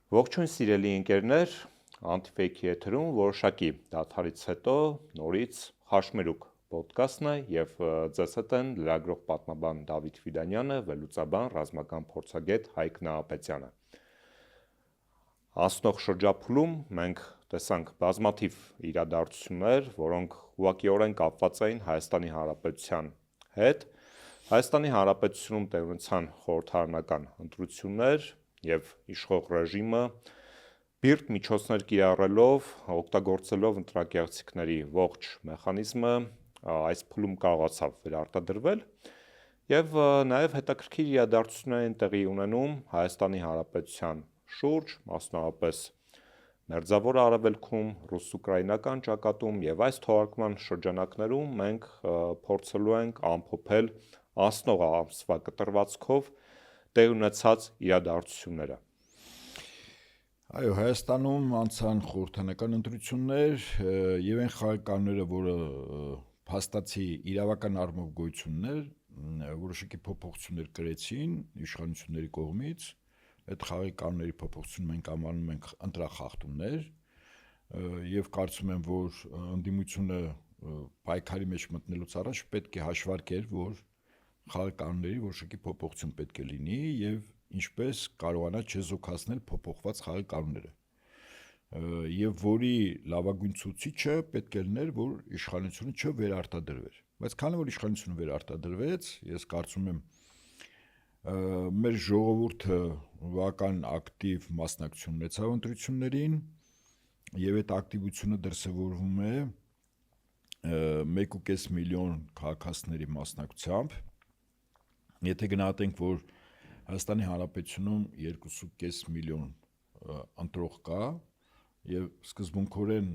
Ողջույն սիրելի ընկերներ, Anti-Fake-ի եթերում որոշակի դադարից հետո նորից Խաշմերուկ ոդկասթն է եւ ձեզ հետ են լրագրող պատմաբան Դավիթ Ֆիդանյանը, վերլուծաբան, ռազմական փորձագետ Հայկ Նահապետյանը։ Անցնող շրջափուլում մենք տեսանք բազմաթիվ իրադարձություններ, որոնք ուղղակիորեն կապված էին Հայաստանի Հանրապետության հետ։ Հայաստանի Հանրապետությունում տեղ ունեցան խորհրդարանական ընտրություններ եւ իշխող ռեժիմը բիրտ միջոցներ կիրառելով, օգտագործելով ընտրակեղծիքների ողջ մեխանիզմը այս փուլում կարողացավ վերարտադրվել եւ նաեւ հետաքրքիր իրադարձություններ են տեղի ունենում Հայաստանի Հանրապետության շուրջ, մասնավորապես Մերձավոր Արևելքում, ռուս-ուկրաինական ճակատում եւ այս թողարկման շրջանակներում մենք փորձելու ենք ամփոփել անցնող ամսվա կտրվածքով տեղ ունեցած իրադարձությունները։ Այո, Հայաստանում անցան խորհրդարանական ընտրություններ եւ այն խաղականները, որը փաստացի իրավական առումով գոյություններ, որոշակի փոփոխություններ կրեցին իշխանությունների կողմից, այդ խաղականների փոփոխությունը մենք անվանում ենք ընտրախախտումներ եւ կարծում եմ, որ ընդդիմությունը պայքարի մեջ մտնելուց առաջ պետք է հաշվարկեր, որ խաղականների որոշակի փոփոխություն պետք է լինի եւ ինչպես կարողանա չեզոքացնել փոփոխված խաղականները եւ որի լավագույն ցուցիչը պետք է լիներ, որ իշխանությունը չվերարտադրվեր։ Բայց քանի որ իշխանությունը վերարտադրվեց, ես կարծում եմ մեր ժողովուրդը վական ակտիվ մասնակցություն ունեցավ ընտրություններին եւ այդ ակտիվությունը դրսեւորվում է 1.5 միլիոն քաղաքացիների մասնակցությամբ։ Եթե գնահատենք, որ Հայաստանի Հանրապետությունում 2.5 միլիոն ընտրող կա եւ սկզբունքորեն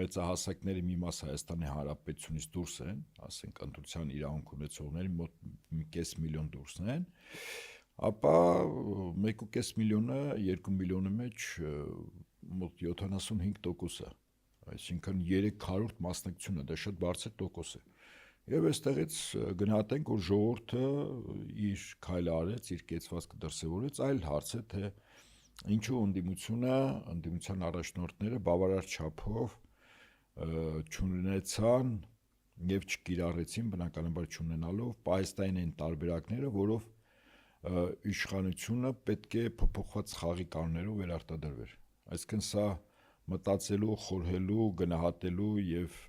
մեծահասակների մի մասը Հայաստանի Հանրապետությունից դուրս են, ասենք ընտրության իրավունք ունեցողների մոտ 1.5 միլիոն դուրս են, ապա 1.5 միլիոնը 2 միլիոնի մեջ մոտ 75% է, այսինքն 300 մասնակցությունը, դա շատ բարձր տոկոս է։ Եվ այստեղից գնահատենք, որ ժողովուրդը իր քայլը արեց, իր կեցվածքը դրսևորեց, այլ հարց է, թե ինչու ընդդիմության առաջնորդները բավարար չափով չունեցան եւ չկիրառեցին, բնականաբար չունենալով պահեստային այն տարբերակները, որով իշխանությունը պետք է փոփոխված խաղի կանոններով վերարտադրվեր։ Այսինքն սա մտածելու, խորհելու, գնահատելու եւ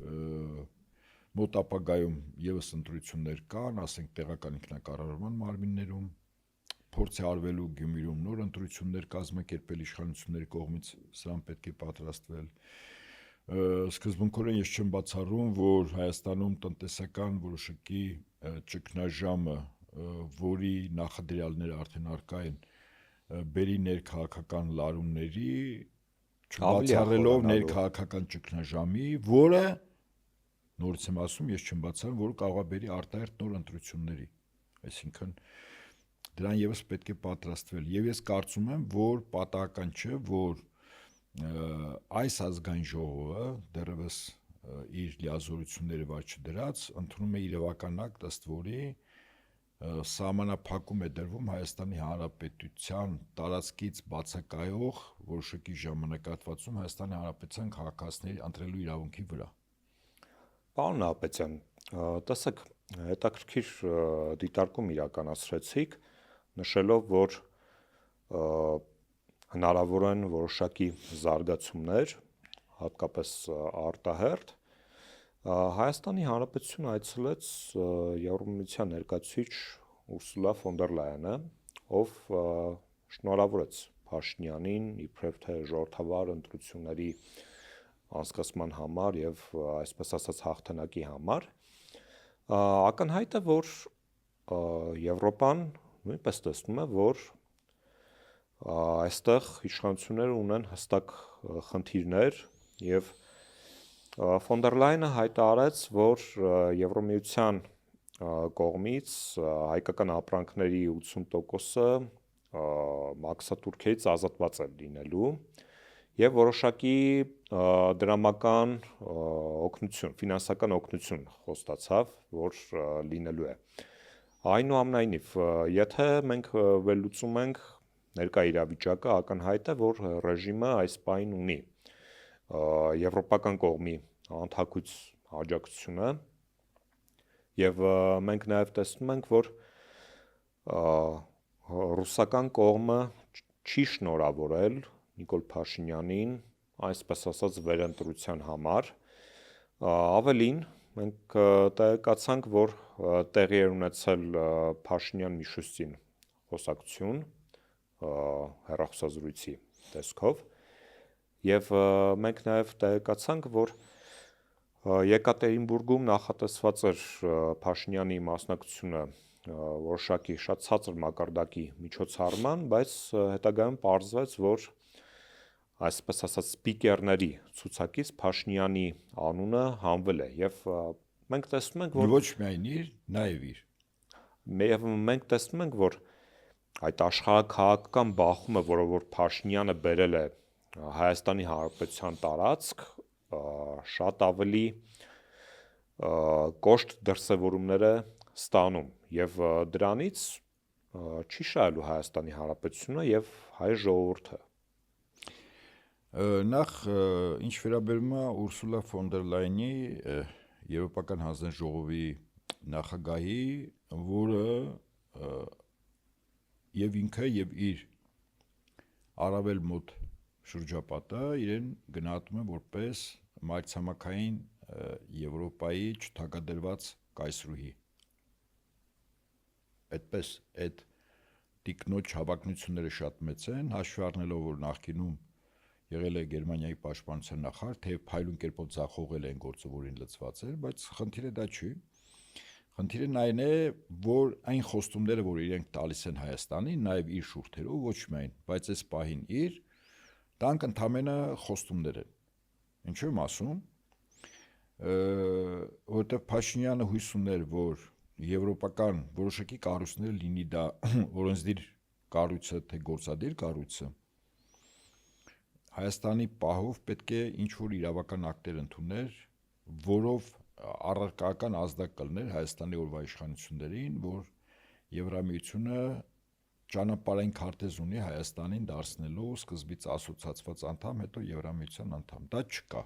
մոտ ապագայում եւս ընտրություններ կան, ասենք տեղական ինքնակառավարման մարմիններում, փորձ է արվելու Գյումրիում նոր ընտրություններ կազմակերպել իշխանությունների կողմից, սրան պետք է պատրաստվել։ Սկզբունքորեն ես չեմ բացառում, որ Հայաստանում տնտեսական որոշակի ճգնաժամը, որի նախադրյալները արդեն արկա են, բերի ներքաղաքական լարումների, չբացառելով ներքաղաքական ճգնաժամի, որը նորից եմ ասում, ես չեմ բացառում, որ կարող է բերի արտահերթ նոր ընտրությունների։ Այսինքն դրան եւս պետք է պատրաստվել։ Եվ ես կարծում եմ, որ պատահական չէ, որ այս ազգային ժողովը դեռևս իր լիազորությունները վար չդրած ընդունում է իրավական ակտ, ըստ որի սահմանափակում է դրվում Հայաստանի Հանրապետության տարածքից բացակայող որոշակի ժամանակահատվածում Հայաստանի Հանրապետության քաղաքացիների ընտրելու իրավունքի վրա։ Պարոն Նահապետյան, տեսեք, հետաքրքիր դիտարկում իրականացրեցիք, նշելով, որ հնարավոր են որոշակի զարգացումներ, հատկապես արտահերթ։ Հայաստանի Հանրապետությունը այցելեց Եվրոմիության ներկայացուցիչ Ուրսուլա ֆոն դեր Լայենը, ով շնորհավորեց Փաշինյանին իբրև թե ժողովրդավար ընտրությունների անցկացման համար եւ այսպես ասած հաղթանակի համար, ակնհայտ է, որ Եվրոպան նույնպես տեսնում է, որ այստեղ իշխանությունները ունեն հստակ խնդիրներ եւ ֆոն դեր Լայենը հայտարարեց, որ Եվրոմիության կողմից հայկական ապրանքների 80%-ը մաքսատուրքերից ազատված է լինելու եւ որոշակի դրամական օգնություն, ֆինանսական օգնություն խոստացավ, որ լինելու է։ Այնուամենայնիվ, եթե մենք վերլուծում ենք ներկա իրավիճակը ակնհայտ է, որ ռեժիմը այս պահին ունի եվրոպական կողմի աջակցությունը եւ մենք նաեւ տեսնում ենք, որ ռուսական կողմը չի շնորհավորել Նիկոլ Փաշինյանին, այսպես ասած, վերընտրության համար, ավելին մենք տեղեկացանք, որ տեղի էր ունեցել Փաշինյան-Միշուստին խոսակցություն հեռախոսազրույցի տեսքով եւ մենք նաեւ տեղեկացանք, որ Եկատերինբուրգում նախատեսված էր Փաշինյանի մասնակցությունը որոշակի շատ ցածր մակարդակի միջոցառման, բայց հետագայում պարզվեց, որ այսպես ասած սպիկերների ցուցակից Փաշինյանի անունը հանվել է եւ մենք տեսնում ենք, որ ոչ միայն իր, նաեւ իր մենք տեսնում ենք, որ այդ աշխարհաքաղաքական բախումը, որով որ Փաշինյանը բերել է Հայաստանի Հանրապետության տարածք, շատ ավելի կոշտ դրսևորումներ է ստանում եւ դրանից չի շահելու Հայաստանի Հանրապետությունը եւ հայ ժողովուրդը։ Նախ ինչ վերաբերում է Ուրսուլա ֆոն դեր Լայնի Եվրոպական հանձնաժողովի ժողովի նախագահի, որը եւ ինքը եւ իր առավել մոտ շրջապատը իրեն գնահատում է որպես մայրցամաքային Եվրոպայի չթագադրված կայսրուհի։ Այդպես այդ տիկնոջ հավակնությունները շատ մեծ են, հաշվի առնելով, որ նախկինում եղել է Գերմանիայի պաշտպանության նախարար, թեև փայլուն կերպով ձախողել են գործը, որին լծված էր, բայց խնդիրը դա չի։ Խնդիրն այն է, որ այն խոստումները, որ իրենք տալիս են Հայաստանին, նաև իր շուրթերով, ոչ միայն, բայց այս պահին իր, դրանք ընդամենը խոստումներ են։ Ինչու եմ ասում, որովհետև Փաշինյանը հույս ուներ, որ եվրոպական որոշակի կառույցներ լինի դա օրենսդիր կառույցը, թե գործադիր կառույցը, Հայաստանի պահով պետք է ինչ-որ իրավական ակտեր ընդուներ, որով առարկական ազդակ կլներ Հայաստանի օրվա իշխանություններին, որ Եվրամիությունը ճանապարհային քարտեզ ունի Հայաստանին դարձնելու սկզբից ասոցիացված անդամ, հետո Եվրամիության անդամ։ Դա չկա։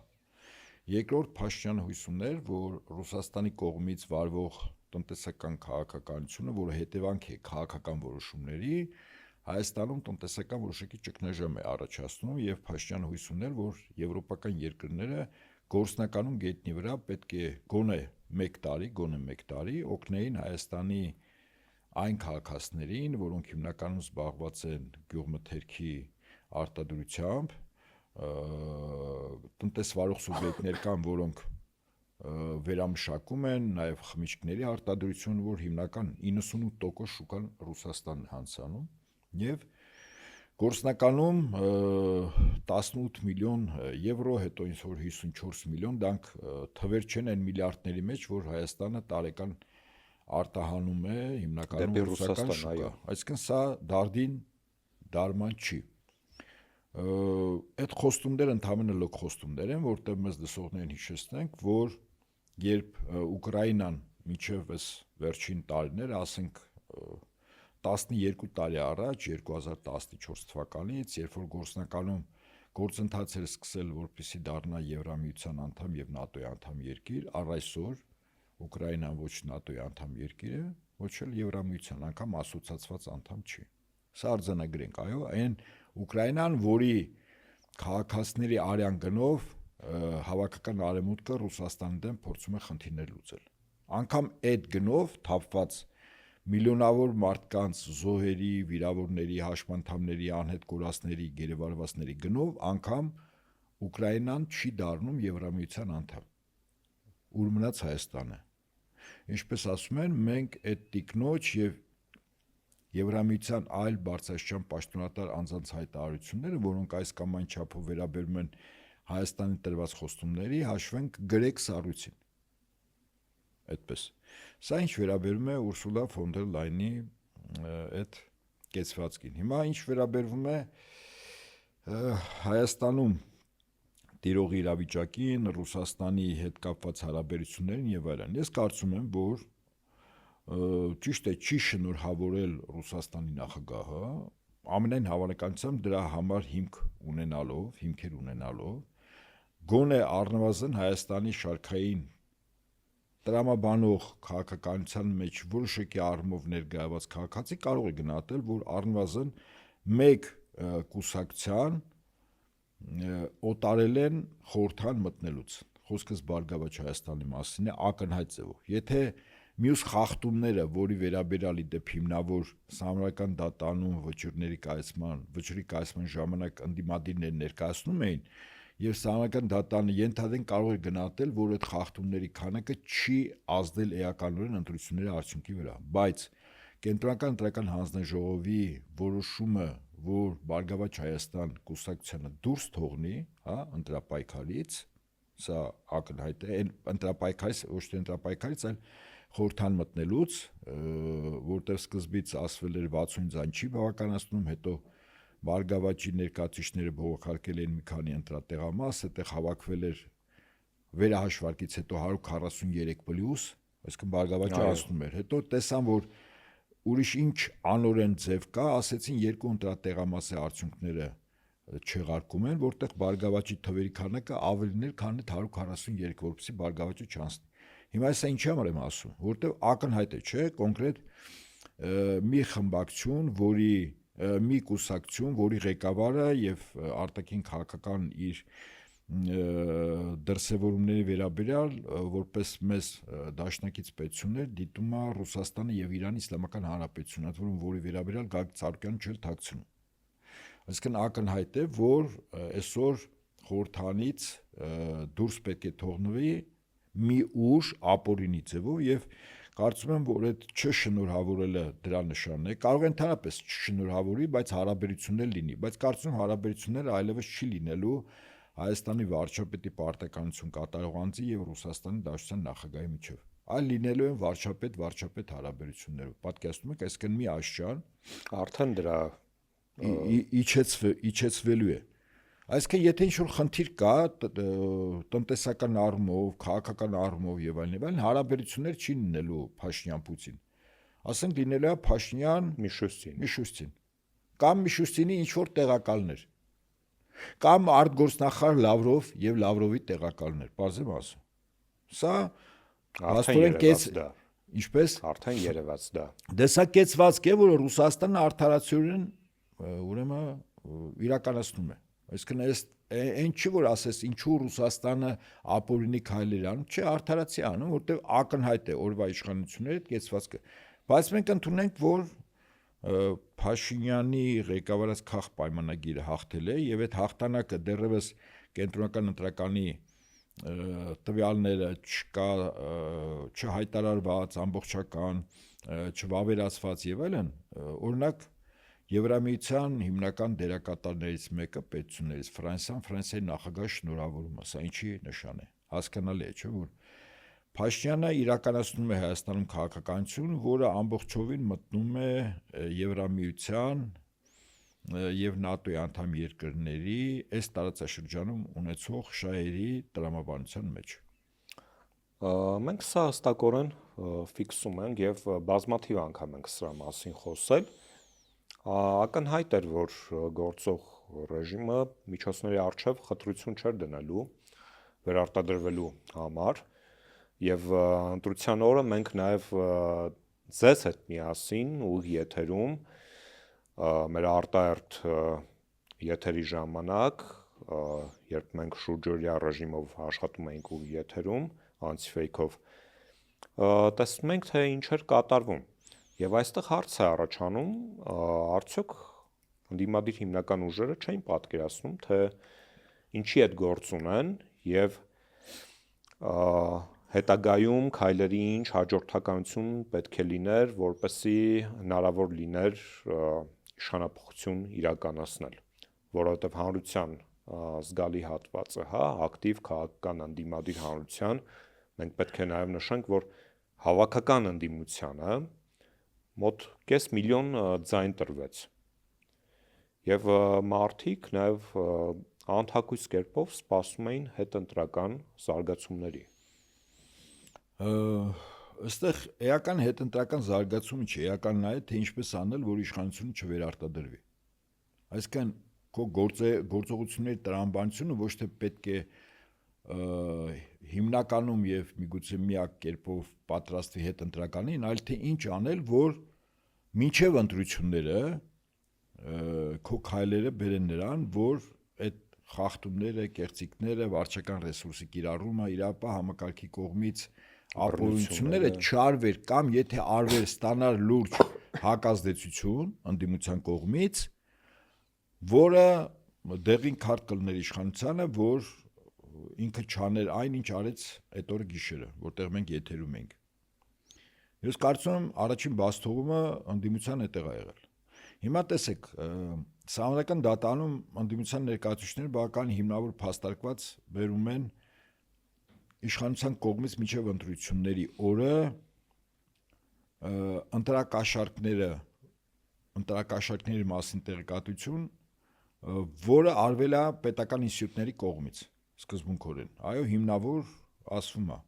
Երկրորդ Փաշինյանը հույս ուներ, որ Ռուսաստանի կողմից վարվող տնտեսական քաղաքականությունը, որը հետևանք է քաղաքական որոշումների, Հայաստանում տնտեսական որոշակի ճգնաժամ է առաջացնում եւ Փաշինյանը հույս ուներ, որ եվրոպական երկրները գործնականում գետնի վրա պետք է գոնե 1 տարի օգնեին Հայաստանի այն քաղաքացիներին, որոնք հիմնականում զբաղված են գյուղմթերքի արտադրությամբ, տնտեսվարող սուբյեկտներ կան, որոնք վերամշակում են, նաև խմիչքների արտադրություն, որ հիմնական 98% շուկան Ռուսաստանն է հանձնում, եւ գործնականում 18 միլիոն եվրո, հետո ինչ որ 54 միլիոն, դրանք թվեր չեն այն միլիարդների մեջ, որ Հայաստանը տարեկան արտահանում է հիմնականում ռուսական շուկա։ Այսինքն սա դարդին դարման չի։ Այդ խոստումները ընդհանրապես լոկ խոստումներ են, որտեղ մեզ լսողներին հիշեցնենք, որ երբ Ուկրաինան մինչև այս վերջին տարիները, ասենք 12 տարի առաջ 2014 թվականից, երբ որ գործնականում գործընթաց էր սկսել, որպեսզի դառնա Եվրամիության անդամ եւ ՆԱՏՕ-ի անդամ երկիր, առ այսօր Ուկրաինան ոչ ՆԱՏՕ-ի անդամ երկիր է, ոչ էլ Եվրամիության, անգամ ասոցիացված անդամ չի։ Սա արձանագրենք, այո, այն Ուկրաինան, որի քաղաքացիների արյան գնով հավաքական արևմուտքը Ռուսաստանի դեմ փորձում է խնդիրներ լուծել։ Անկամ այդ գնով թափված միլիոնավոր մարդկանց զոհերի, վիրավորների, հաշմանդամների, անհետ կորածների, գերեվարվածների գնով անգամ Ուկրաինան չի դառնում Եվրամիության անդամ։ Ուր մնաց Հայաստանը։ Ինչպես ասում են, մենք այդ տիկնոջ եւ Եվրամիության այլ բարձրաստիճան պաշտոնատար անձանց հայտարարությունները, որոնք այս կամ այն չափով վերաբերում են Հայաստանի տրված խոստումների, հաշվենք գրեք սառույցին։ Այդպես։ Սա ինչ վերաբերում է Ուրսուլա ֆոն դեր Լայնի այդ կեցվածքին։ Հիմա ինչ վերաբերվում է Հայաստանում տիրող իրավիճակին, Ռուսաստանի հետ կապված հարաբերություններին եւ այլն։ Ես կարծում եմ, որ ճիշտ է, չի շնորհավորել Ռուսաստանի նախագահը, ամենայն հավանականությամբ դրա համար հիմքեր ունենալով գոնե առնվազն Հայաստանի շարքային տրամաբանող քաղաքականության մեջ որոշակի առումով ներգրաված քաղաքացի կարող է գնահատել, որ առնվազն մեկ կուսակցության օտարել են խորհրդան մտնելուց։ Խոսքս Բարգավաճ Հայաստանի մասին է ակնհայտ ձևով։ Եթե մյուս խախտումները, որի վերաբերյալ ի դեպ հիմնավոր Սահմանադրական դատարանում վճռի կայացման ժամանակ ընդդիմադիրներ ներկայացնում էին, եւ Սահմանադրական դատարանը ենթադրեն կարող է գնահատել, որ այդ խախտումների քանակը չի ազդել էականորեն ընտրությունների արդյունքի վրա, բայց Կենտրոնական ընտրական հանձնաժողովի որոշումը, որ Բարգավաճ Հայաստան կուսակցությանը դուրս թողնի, ընտրապայքարից, սա ակնհայտ է, ընտրապայքարից, ոչ թե ընտրապայքարից, այլ խորհրդան մտնելուց, որտեղ սկզբից ասվել էր 60 ձայն չի բավականացնում, հետո Բարգավաճի ներկայացուցիչները բողոքարկել են մի քանի ընտրատեղամաս, այդտեղ հավաքվել էր վերահաշվարկից հետո 143 պլյուս, այսինքն Բարգավաճը ասում էր, հետո տեսան, որ ուրիշ ինչ անօրեն ձև կա, ասեցին երկու ընտրատեղամասի արդյունքները չեղարկում են, որտեղ Բարգավաճի թվերի քանակը ավելին էր, քան 143, որպեսզի Բարգավաճը չանցնի։ Հիմա սա ինչի համար եմ ասում, որտեղ ակնհայտ է, չէ, կոնկրետ մի խմբակցություն, մի կուսակցություն, որի ղեկավարը եւ արտաքին քաղաքական իր դրսևորումների վերաբերյալ որպես մեծ դաշնակից պետություններ դիտում է Ռուսաստանը եւ Իրանի Իսլամական Հանրապետությունը, այդ որի վերաբերյալ Գագիկ Ծառուկյանը չէր թաքցնում։ Այսինքն ակնհայտ է, որ այսօր խորհրդանից դուրս պետք է թողնվի մի ուժ ապօրինի ձևով եւ կարծում եմ, որ այդ չշնորհավորելը դրա նշանն է, կարող է ընդհանրապես չշնորհավորի, բայց հարաբերություններ լինի, բայց կարծում եմ հարաբերությունները այլևս չի լինելու Հայաստանի վարչապետի պարտականություն կատարող անձի եւ Ռուսաստանի Դաշնության նախագահի միջեւ, այլ լինելու են վարչապետ հարաբերություններով։ Պատկերացնում եք, այսինքն մի աշճան արդեն դրա իջեցվելու է։ Այսինքն եթե ինչ-որ խնդիր կա տնտեսական առումով, քաղաքական առումով եւ այլն, հարաբերություններ չի լինելու Փաշինյան-Պուտին։ Ասենք լինելու է Միշուստին կամ Միշուստինի ինչ-որ տեղակալներ կամ արտգործնախարար Լավրով եւ Լավրովի տեղակալներ, բարձր ասում։ Սա արդեն երևաց դա։ Դե սա կեցվածք է, որ Ռուսաստանը արդարացիորեն ուրեմն իրականացնում է։ Այսինքն այն չի որ ասես ինչու Ռուսաստանը ապօրինի քայլեր անում, չէ, արդարացի անում, որտեղ ակնհայտ է օրվա իշխանությունների հետ կեցվածքը։ Բայց մենք ընդունենք, որ Փաշինյանի ղեկավարած քաղ պայմանագիրը հաղթել է եւ այդ հաղթանակը դեռևս կենտրոնական ընտրականի տվյալները չկա, չհայտարարված, ամբողջական, չվավերացված եւ այլն, օրինակ Եվրամիության հիմնական դերակատարներից մեկը պետություններից Ֆրանսիայի նախագահ շնորհավորումը, սա ինչի նշան է, հասկանալի է, չէ՞ որ Փաշինյանը իրականացնում է Հայաստանում քաղաքականություն, որը ամբողջովին մտնում է Եվրամիության եւ ՆԱՏՕ-ի անդամ երկրների այս տարածաշրջանում ունեցող շահերի տրամաբանության մեջ։ Մենք սա հստակորեն ֆիքսում ենք եւ բազմաթիվ անգամ ենք սրա մասին խոսել։ Ակնհայտ էր, որ գործող ռեժիմը միջոցների առջև խտրություն չէր դնելու վերարտադրվելու համար եւ ընտրության օրը մենք նաեւ ձեզ հետ միասին ուղիղ եթերում մեր արտահերթ եթերի ժամանակ, երբ մենք շուրջօրյա ռեժիմով աշխատում էինք ուղիղ եթերում, անտիֆեյքով, տեսնում ենք, թե ինչ էր կատարվում։ Եվ այստեղ հարց է առաջանում, արդյոք ընդդիմադիր հիմնական ուժերը չէին պատկերացնում, թե ինչի այդ գործ ունեն եւ հետագայում քայլերի ինչ հաջորդականություն պետք է լիներ, որպեսզի հնարավոր լիներ իշխանապողություն իրականացնել, որովհետեւ հանրության զգալի հատվածը, ակտիվ քաղաքական ընդդիմադիր հանրության, մենք պետք է նաեւ նշենք, որ հավաքական ընդդիմությանը մոտ կես միլիոն ձայն տրվեց։ Եվ մարդիկ նաև անթակույց կերպով սպասում էին հետընտրական զարգացումների։ Այստեղ էական հետընտրական զարգացումը չի, էականն է, թե ինչպես անել, որ իշխանությունը չվերարտադրվի։ Այսինքն քո գործողությունների տրամաբանությունը ոչ թե պետք է հիմնականում եւ միգուցե միակ կերպով պատրաստվի հետ ընտրականին, այլ թե ինչ անել, որ մինչև ընտրությունները քո քայլերը բերեն նրան, որ այդ խախտումները, կեղծիքները, վարչական ռեսուրսի կիրառումը, իրապահ համակարգի կողմից ապօրինությունները չարվեր կամ եթե արվեր ստանար լուրջ հակազդեցություն ընդդիմության կողմից, որը դեղին քարտ կլներ իշխանությանը, որ ինքը չաներ այն, ինչ արեց այդ օրը գիշերը, որտեղ մենք եթերում ենք։ Ես կարծում եմ առաջին բացթողումը ընդդիմության այդտեղ է եղել։ Հիմա տեսեք, Սահմանադրական դատարանում ընդդիմության ներկայացուցիչները բավական հիմնավոր փաստարկված բերում են իշխանության կողմից մինչև ընտրությունների օրը ընտրակաշառքների մասին տեղեկատվություն, որը արվել է պետական ինստիտուտների կողմից սկզբունքորեն։ Այո, հիմնավոր ասվում է։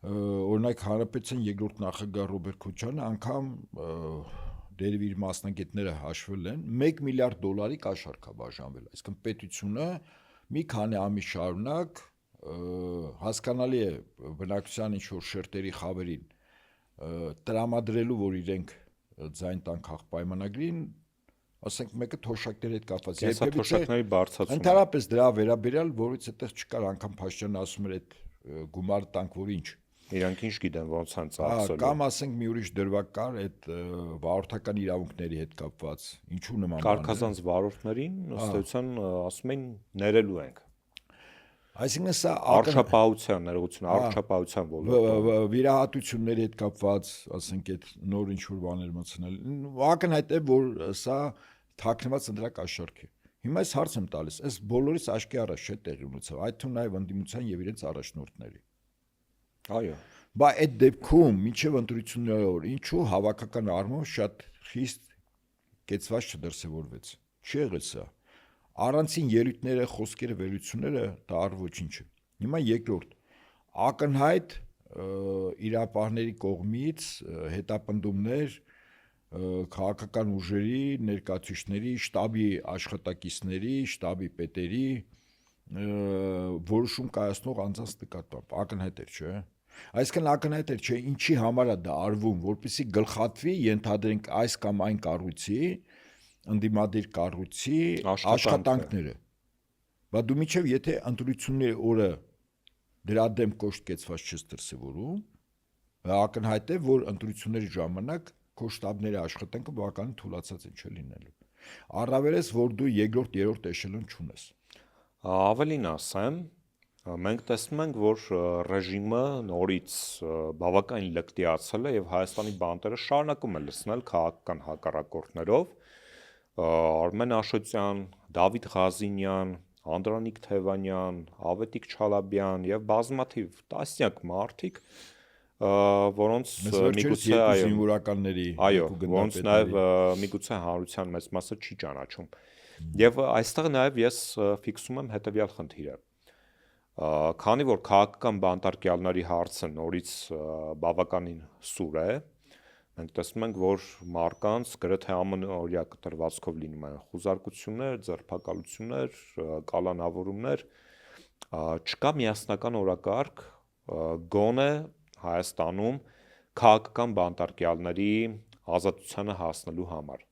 Օրինակ Հանրապետության երկրորդ նախագահ Ռոբերտ Քոչարյանը անգամ դերևի իր մասնագետները հաշվել են 1 միլիարդ դոլարի կաշառք է բաժանվել։ Այսինքն պետությունը մի քանի ամիս շարունակ հասկանալի է բնակչության ինչ-որ շերտերի խավերին տրամադրելու, որ իրենք ձայն տան քաղաքապայմանագրին, ասենք մեկը թոշակների հետ կապված։ Թոշակների բարձրացում։ Ընդհանրապես դրա վերաբերյալ, որից այդտեղ չկար, անգամ Փաշինյանը ասում էր այդ գումարը տանք, որ ինչ։ Իրանք ինչ գիտեն ոնց են ծախսելու։ Կամ ասենք մի ուրիշ դրվագ կար այդ վարորդական իրավունքների հետ կապված։ Ինչու նման բան։ Կարգազանց վարորդներին ըստ էության ասում են ներելու ենք։ Այսինքն սա առողջապահության ներողություն, առողջապահության ոլորտը վիրահատությունների հետ կապված, ասենք այդ նոր ինչ-որ բաներ մտցնել։ Ակնհայտ է, որ սա թաքնված ընտրակաշառք է։ Հիմա այս հարց եմ տալիս, այս բոլորից աչքի առաջ չէ տեղի ունեցավ, այդ թվում նաև ընդդիմության եւ իրենց առաջնորդների։ Այո։ Բա այդ դեպքում մինչև ընտրությունների օր ինչու հավաքական առումով շատ խիստ կեցված չդրսևորվեց։ Չի եղել սա։ Առանցին ելույթները, խոսքերը, վերլուծությունները դա առ ոչինչ է։ Հիմա երկրորդ, ակնհայտ իրապահների կողմից հետապնդումներ քաղաքական ուժերի, ներկայացուցիչների, շտաբի աշխատակիցների, շտաբի պետերի որոշում կայացնող անձանց նկատմամբ ակնհայտ էր, չէ՞։ Այսինքն ակնհայտ էր, չէ, ինչի համար է դա արվում, որպեսզի գլխատվի, ենթադրենք այս կամ այն կառույցի, ընդդիմադիր կառույցի աշխատանքները։ Բա դու միջև եթե ընտրությունների օրը դրա դեմ կոշտ կեցված չես դրսևորում, ակնհայտ է, որ ընտրությունների ժամանակ քո շտաբների աշխատանքը բավականին թուլացած է չէ լինելու։ Առավելես, որ դու երկրորդ, երրորդ էշելոն չունես։ Ավելին ասեմ, մենք տեսնում ենք, որ ռեժիմը նորից բավականին լկտիացել է եւ Հայաստանի բանտերը շարունակում է լցնել քաղաքական հակառակորդներով։ Արմեն Աշոտյան, Դավիթ Ղազինյան, Անդրանիկ Թևանյան, Ավետիք Չալաբյան եւ բազմաթիվ տասնյակ մարդիկ, որոնց միգուցե զինվորականների, որոնց նաեւ միգուցե հանրության մեծ մասը չի ճանաչում։ Եվ այստեղ նաեւ ես ֆիքսում եմ հետեւյալ խնդիրը։ Քանի որ քաղաքական բանտարկյալների հարցը նորից բավականին սուր է, մենք տեսնում ենք, որ մարկանց գրեթե ամենօրյա կտրվածքով լինում են խուզարկություններ, ձերբակալություններ, կալանավորումներ, չկա միասնական օրակարգ գոնե Հայաստանում քաղաքական բանտարկյալների ազատությանը հասնելու համար,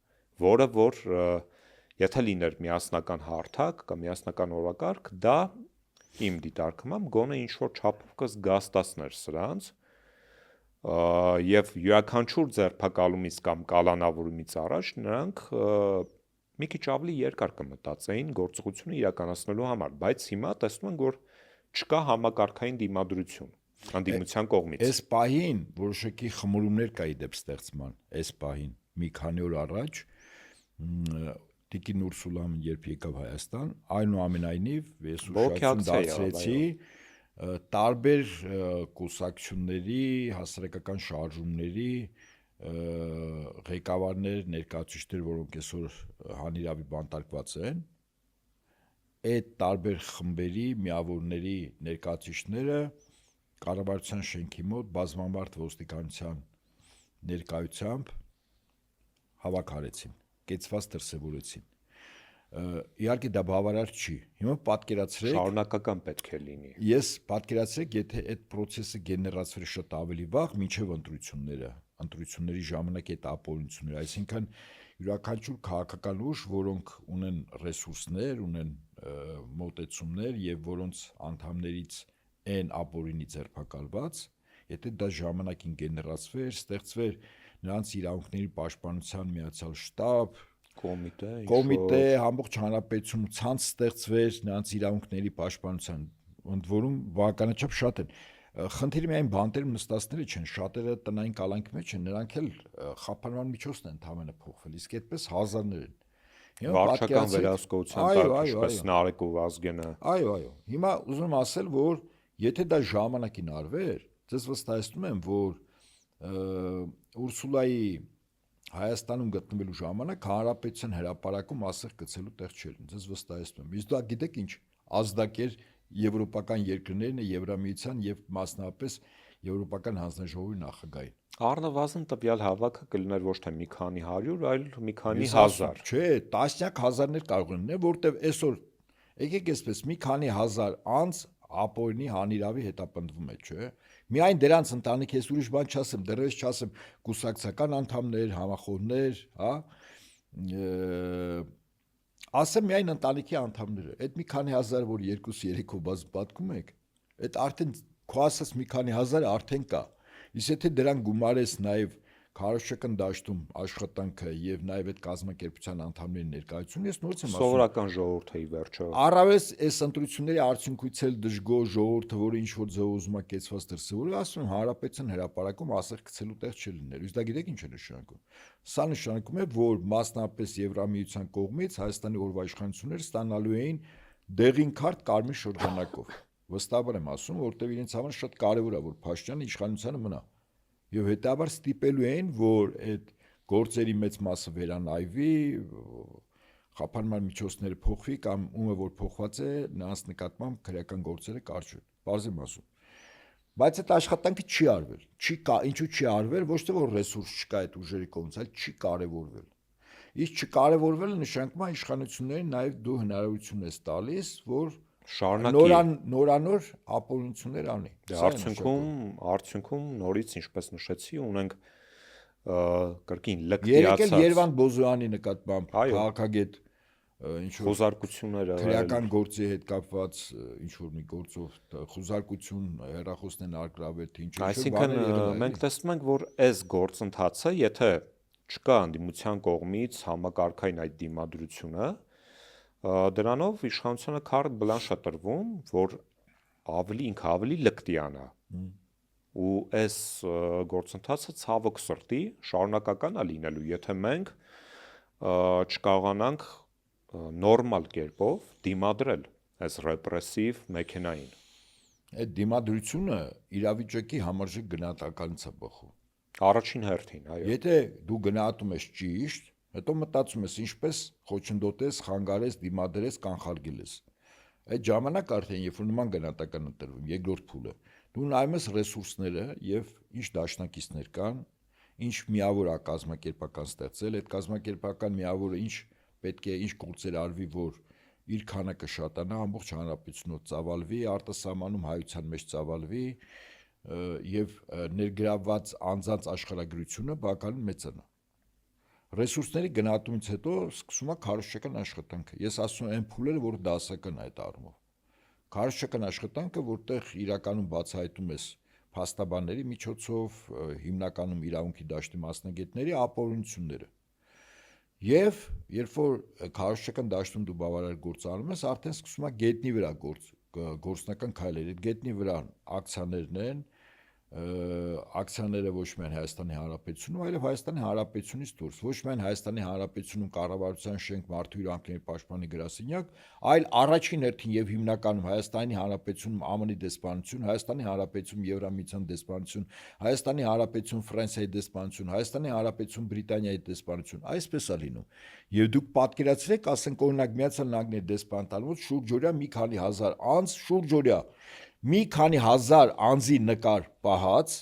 որը որ եթե լիներ միասնական հարթակ կամ միասնական օրակարգ, դա իմ դիտարկմամբ գոնե ինչ-որ չափով կզգաստացներ սրանց եւ յուրաքանչյուր ձերբակալումից կամ կալանավորումից առաջ նրանք մի քիչ ավելի երկար կմտածեին գործողությունը իրականացնելու համար, բայց հիմա տեսնում ենք, որ չկա համակարգային դիմադրություն ընդդիմության կողմից։ Այս պահին որոշակի խմորումներ կայի դեպ ստեղծման, այս պահին մի քանի օր առաջ Տիկին Ուրսուլան երբ եկավ Հայաստան, այնուամենայնիվ ես ուշադրություն դարձրեցի տարբեր կուսակցությունների, հասարակական շարժումների ղեկավարներ, ներկայացուցիչներ, որոնք այսօր հանիրավի բանտարկված են, այդ տարբեր խմբերի, միավորների ներկայացուցիչները կառավարության շենքի մոտ բազմամարդ ոստիկանության ներկայությամբ հավաքարեցին, կեցված դրսևորեցին։ Իհարկե դա բավարար չի։ Հիմա պատկերացրեք, շարունակական պետք է լինի։ ես պատկերացրեք, եթե այդ process-ը գեներացվեր շատ ավելի վաղ, մինչև ընտրությունների ժամանակ այդ ապօրինությունները, այսինքն յուրաքանչյուր քաղաքական ուժ, որոնք ունեն ռեսուրսներ, ունեն մոտեցումներ եւ որոնց անդամներից են ապօրինի ձերբակալված, եթե դա ժամանակին գեներացվեր, ստեղծվեր նրանց իրավունքների պաշտպանության միացյալ շտաբ, կոմիտե, ամբողջ հանրապետությունում ցանց ստեղծվեր նրանց իրավունքների պաշտպանության, ընդ որում բավականաչափ շատ են։ Խնդիրը միայն բանտերում նստածները չեն, շատերը տնային կալանքի մեջ են, նրանք էլ խափանման միջոցն են ընդհանրապես փոխվել, իսկ այդպես հազարներ են։ Վարչական վերահսկողության տակ, ինչպես Նարեկ ու Վազգենը։ Այո։ Հիմա ուզում եմ ասել, որ եթե դա ժամանակին արվեր, ձեզ վստահեցնում եմ, որ Ուրսուլայի Հայաստանում գտնվելու ժամանակ հանրապետության հրապարակում ասեղ գցելու տեղ չէր, ձեզ վստահեցնում եմ։ Իսկ դա գիտեք ինչ, ազդակեր եվրոպական երկրներն է, Եվրամիության եւ մասնավորապես Եվրոպական հանձնաժողովի նախագահին։ Առնվազն տվյալ հավաքը կլիներ ոչ թե մի քանի 100, այլ մի քանի հազար։ Չէ, տասնյակ հազարներ կարող են լինել, որտեվ այսօր եկեք այսպես մի քանի հազար անց ապօրինի հանիրավի հետապնդվում է, չէ։ Միայն դրանց ընտանիք ես ուրիշ բան չասեմ, դեռևս չասեմ կուսակցական անդամներ, համախոհներ, հա։ Ասեմ միայն ընտանիքի անդամները։ Այդ մի քանի հազար, որ 2-3-ով պատկում եք, այդ արդեն քո ասած մի քանի հազարը արդեն կա։ Իսկ եթե դրան գումարես նաև քարոզչական դաշտում աշխատանքը եւ նաև այդ կազմակերպության անդամների ներկայությունը, ես նորից եմ ասում, սովորական ժողովուրդը ի վերջո։ Առավես այս ընտրությունների արդյունքից էլ դժգոհ ժողովուրդը, որը ինչ որ ձեւ ուզում է կեցված դրսևորել, ասում եմ հանրապետության հրապարակում ասեղ գցելու տեղ չլիներ։ Իսկ դա գիտեք ինչ է նշանակում։ Սա նշանակում է, որ մասնապես Եվրամիության կողմից Հայաստանի օրվա իշխանությունները ստանալու էին դեղին քարտ կարմիր շրջանակով։ Վստահաբար եմ ասում, որտեղ իրենց համար շատ կարևոր է, որ Փաշինյանը իշխանությանը մնա։ Եվ հետաբար ստիպելու էին, որ այդ գործերի մեծ մասը վերանայվի, խափանման միջոցները փոխվի կամ ումը որ փոխված է, նրանց նկատմամբ քրեական գործերը կարճեն։ Բարձր եմ ասում։ Բայց այդ աշխատանքը չի արվել։ Ինչու չի արվել, ոչ թե որ ռեսուրս չկա այդ ուժերի կողմից, այլ չի կարևորվել։ Իսկ չկարևորվելը նշանակում է իշխանություններին նաև դու հնարավորություն ես տալիս, որ նորանոր ապօրինություններ անի։ Արդյունքում նորից ինչպես նշեցի, ունենք կրկին լկտիացած։ Երեկել Երևան Բոզոյանի նկատմամբ քաղաքագետ ինչ որ խոզարկությունները, քրեական գործի հետ կապված ինչ որ մի գործով խոզարկություն հերախոսն են արգրավել, թե ինչ-ինչ։ Այսինքն մենք տեսնում ենք, որ այս գործընթացը, եթե չկա անդիմության կողմից համակարգային այդ դիմադրությունը, դրանով իշխանությունը քարտ բլանշ է տրվում, որ ինքը ավելի լկտիանա։ Ու այս գործընթացը ցավոք սրտի շարունակական է լինելու, եթե մենք չկարողանանք նորմալ կերպով դիմադրել այս ռեպրեսիվ մեքենային։ Այդ դիմադրությունը իրավիճակի համարժեք գնահատականից է բխում։ Առաջին հերթին, այո։ Եթե դու գնահատում ես ճիշտ, հետո մտածում ես ինչպես խոչընդոտես, խանգարես, դիմադրես, կանխարգելես։ Այդ ժամանակ արդեն երբ որ նման գնահատական ընտրվում, երկրորդ փուլը, դու նայում ես ռեսուրսները եւ ինչ դաշնակիցներ կան, ինչ միավոր է կազմակերպական ստեղծել, այդ կազմակերպական միավորը ինչ պետք է ինչ գործեր արվի, որ իր քանակը շատանա, ամբողջ հանրապետությունով ծավալվի, արտասահմանում հայության մեջ ծավալվի եւ ներգրավված անձանց աշխարհագրությունը բավականին մեծանա։ Ռեսուրսների գնահատումից հետո սկսում է քարոզչական աշխատանքը։ Ես ասում եմ այն փուլերը, որ դասական է այդ առումով։ Քարոզչական աշխատանքը, որտեղ իրականում բացահայտում ես փաստաբանների միջոցով, հիմնականում իրավունքի դաշտի մասնագետների ապօրինությունները։ Եվ երբ որ քարոզչական դաշտում դու բավարար գործ անում ես, արդեն սկսում է գետնի վրա գործնական քայլեր։ Այդ գետնի վրա ակցիաներն են, ակցիաները ոչ միայն Հայաստանի Հանրապետությունում, այլև Հայաստանի Հանրապետությունից դուրս, ոչ միայն Հայաստանի Հանրապետությունում կառավարության շենք մարդու իրավունքների պաշտպանի գրասենյակ, այլ առաջին հերթին եւ հիմնականում Հայաստանի Հանրապետությունում ԱՄՆ-ի դեսպանություն, Հայաստանի Հանրապետությունում Եվրամիության դեսպանություն, Հայաստանի Հանրապետությունում Ֆրանսիայի դեսպանություն, Հայաստանի Հանրապետությունում Բրիտանիայի դեսպանություն, այսպես է լինում։ Եվ դուք պատկերացրեք, ասենք օրինակ Միացյալ Նահանգների դեսպանատանոց շուրջօրյա մի քանի հազար անձ, շուրջօրյա մի քանի հազար անձի նկար պահած,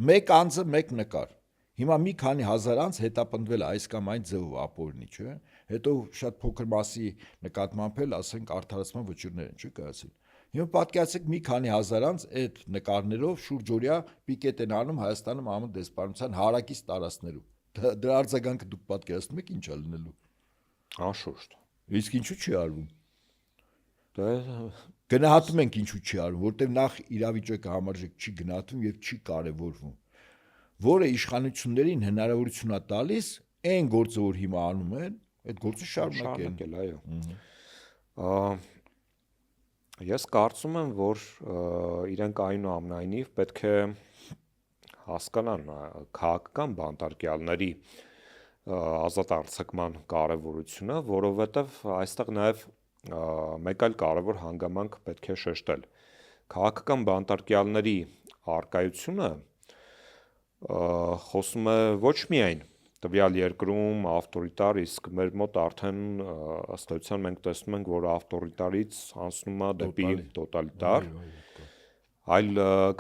մեկ անձը մեկ նկար։ Հիմա մի քանի հազար անց հետապնդվել այս կամ այն ձևով ապօրինի, չէ՞։ Հետո շատ փոքր մասի նկատմամբ էլ ասենք արդարացման վճիռներ են, չէ՞ կայացել։ Հիմա պատկերացրեք մի քանի հազար անց այդ նկարներով շուրջօրյա պիկետ են անում Հայաստանում ԱՄՆ դեսպանության հարակից տարածքներում։ Դրա արձագանքը դուք պատկերացնում եք ինչ է լինելու։ Անշուշտ։ Իսկ ինչու՞ չի արվում։ Դա Գնահատում ենք ինչու չի արվում, որտեղ նախ իրավիճակը համարժեք չի գնահատվում եւ չի կարեւորվում, որը իշխանություններին հնարավորություն է տալիս այն գործը, որ հիմա անում են, այդ գործը շարունակել, այո։ Ես կարծում եմ, որ իրենք այնուամենայնիվ պետք է հասկանան քաղաքական բանտարկյալների ազատ արձակման կարևորությունը, որովհետև այստեղ նաև մեկ այլ կարևոր հանգամանք պետք է շեշտել։ Քաղաքական բանտարկյալների առկայությունը խոսում է ոչ միայն տվյալ երկրում ավտորիտար, իսկ մեր մոտ արդեն ըստ էության մենք տեսնում ենք, որ ավտորիտարից անցնում է դեպի տոտալիտար, այլ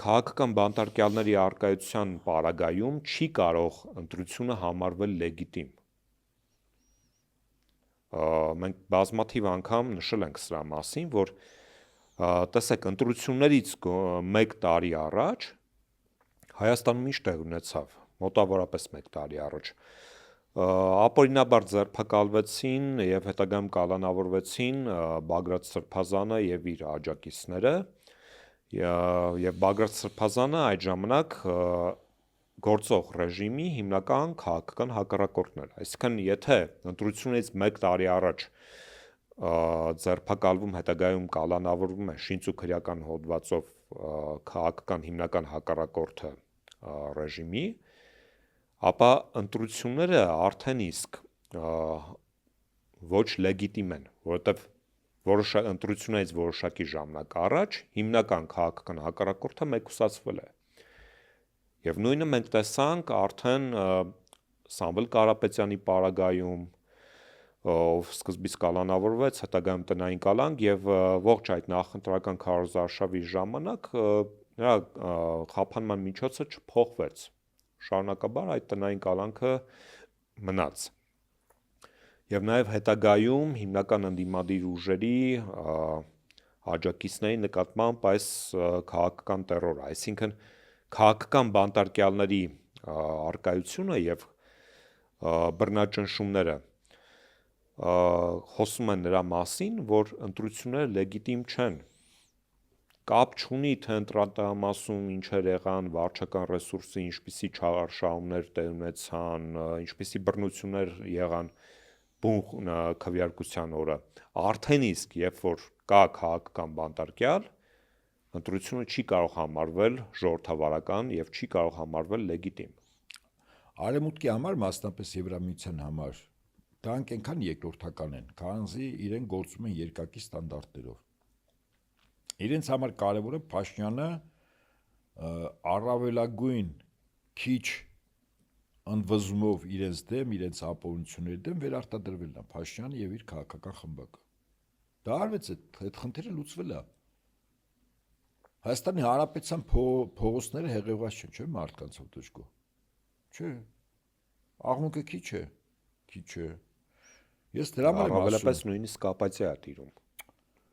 քաղաքական բանտարկյալների առկայության պարագայում չի կարող ընտրությունը համարվել լեգիտիմ։ Մենք բազմաթիվ անգամ նշել ենք սրա մասին, որ տեսեք, ընտրություններից 1 տարի առաջ Հայաստանում ինչ տեղ ունեցավ, մոտավորապես 1 տարի առաջ, ապօրինաբար ձերբակալվեցին եւ հետագայում կալանավորվեցին Բագրատ Սրբազանը եւ իր աջակիցները, եւ Բագրատ Սրբազանը այդ ժամանակ գործող ռեժիմի հիմնական քաղաքական հակառակորդն էր։ Այսինքն, եթե ընտրությունից 1 տարի առաջ ձերբակալվում, հետագայում կալանավորվում է շինծուքրյական հոդվածով քաղաքական հիմնական հակառակորդը ռեժիմի, ապա ընտրությունները արդեն իսկ ոչ լեգիտիմ են, որովհետև ընտրություններից որոշակի ժամանակ առաջ հիմնական քաղաքական հակառակորդը մեկուսացվել է։ Եվ նույնը մենք տեսանք արդեն Սամվել Կարապետյանի պարագայում, ով սկզբից կալանավորվեց, հետագայում տնային կալանք եւ ողջ այդ նախընտրական քարոզարշավի ժամանակ նրա խափանման միջոցը չփոխվեց։ Շարունակաբար այդ տնային կալանքը մնաց։ Եվ նաև հետագայում հիմնական ընդդիմադիր ուժերի աջակիցների նկատմամբ այս քաղաքական տերորը, այսինքն քաղաքական բանտարկյալների առկայությունը եւ բռնաճնշումները խոսում են նրա մասին, որ ընտրությունները լեգիտիմ չեն։ Կապ չունի, թե ընտրատամասում ինչեր եղան, վարչական ռեսուրսի ինչպիսի չարաշահումներ տեղ ունեցան, ինչպիսի բռնություններ եղան բուն քվեարկության օրը։ Արդեն իսկ, երբ որ կա քաղաքական բանտարկյալ, ընտրությունը չի կարող համարվել ժողովրդավարական եւ չի կարող համարվել լեգիտիմ։ Արևմուտքի համար, մասնապես Եվրամիության համար, դրանք այնքան երկրորդական են, քանզի իրենք գործում են երկակի ստանդարտներով։ Իրենց համար կարևոր է Փաշինյանը առավելագույն քիչ ընդվզումով իրենց դեմ, իրենց ապօրինությունների դեմ վերարտադրվելն է Փաշինյանը եւ իր քաղաքական խմբակը։ Դա արվեց, այդ խնդիրը լուծվել է։ Հայաստանի Հանրապետության փողոցները հեղեղված չեն, չէ՞ մարդկանցով դժգո։ Չէ։ Աղմուկը քիչ է։ Ես դրա համար եմ առավելապես նույնիսկ կապացիա է տիրում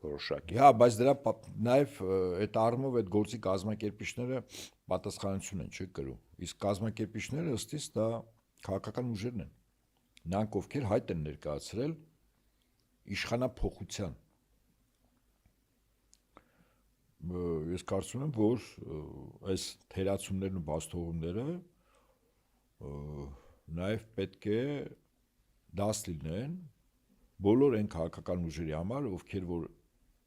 որոշակի։ Հա, բայց դրա նաև այդ առումով այդ գործի կազմակերպիչները պատասխանատվություն են, չէ՞ կրում։ Իսկ կազմակերպիչները ըստիս դա քաղաքական ուժերն են։ Նրանք ովքեր հայտ են ներկայացրել իշխանափոխության։ Ես կարծում եմ, որ այս թերացումներն ու բացթողումները նաև պետք է դաս լինեն բոլոր այն քաղաքական ուժերի համար, ովքեր որ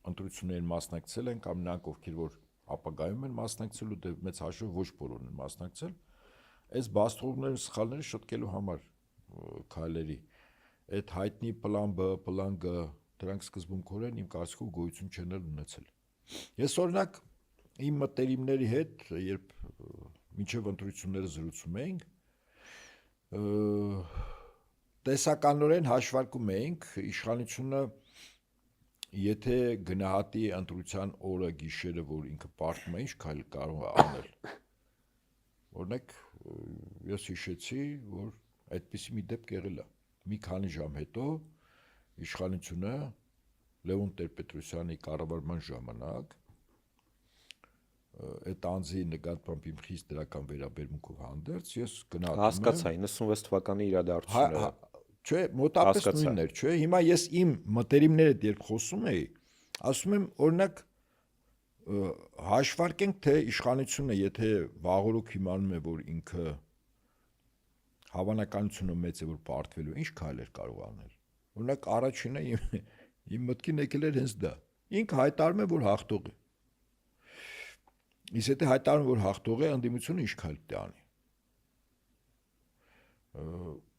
ընտրություններին մասնակցել են կամ նրանք ովքեր որ ապագայում են մասնակցելու, դե մեծ հաշվով ոչ բոլորն են մասնակցել, այս բացթողումները սխալները շտկելու համար քայլերի։ Այդ հայտնի պլան B, պլան G, դրանք սկզբունքորեն իմ կարծիքով գոյություն չեն ունեցել։ Ես օրինակ իմ մտերիմների հետ, երբ մինչև ընտրությունները զրուցում էինք, տեսականորեն հաշվարկում էինք իշխանությունը եթե գնահատի ընտրության օրը գիշերը, որ ինքը պարտում է, ինչ քայլ կարող է անել։ օրինակ ես հիշեցի, որ այդպիսի մի դեպք եղել է։ Մի քանի ժամ հետո իշխանությունը Լևոն Տեր-Պետրոսյանի կառավարման ժամանակ այդ անձի նկատմամբ իմ խիստ դրական վերաբերմունքով հանդերձ ես գնահատում եմ։ Հասկացա 96 թվականի իրադարձությունները։ Չէ, մոտապես նույնն էր, չէ։ Հիմա ես իմ մտերիմները երբ խոսում էի, ասում եմ, օրինակ հաշվարկենք, թե իշխանությունը, եթե վաղօրոք իմանում է, որ ինքը հավանականությունը մեծ է, որ պարտվելու, ինչ քայլեր կարող անել։ Օրինակ առաջինը իմ մտքին եկել էր հենց դա։ Ինքը հայտարարում է, որ հաղթող է։ Իսկ եթե հայտարարում որ հաղթող է, ընդդիմությունը ինչ քայլ պետք է անի։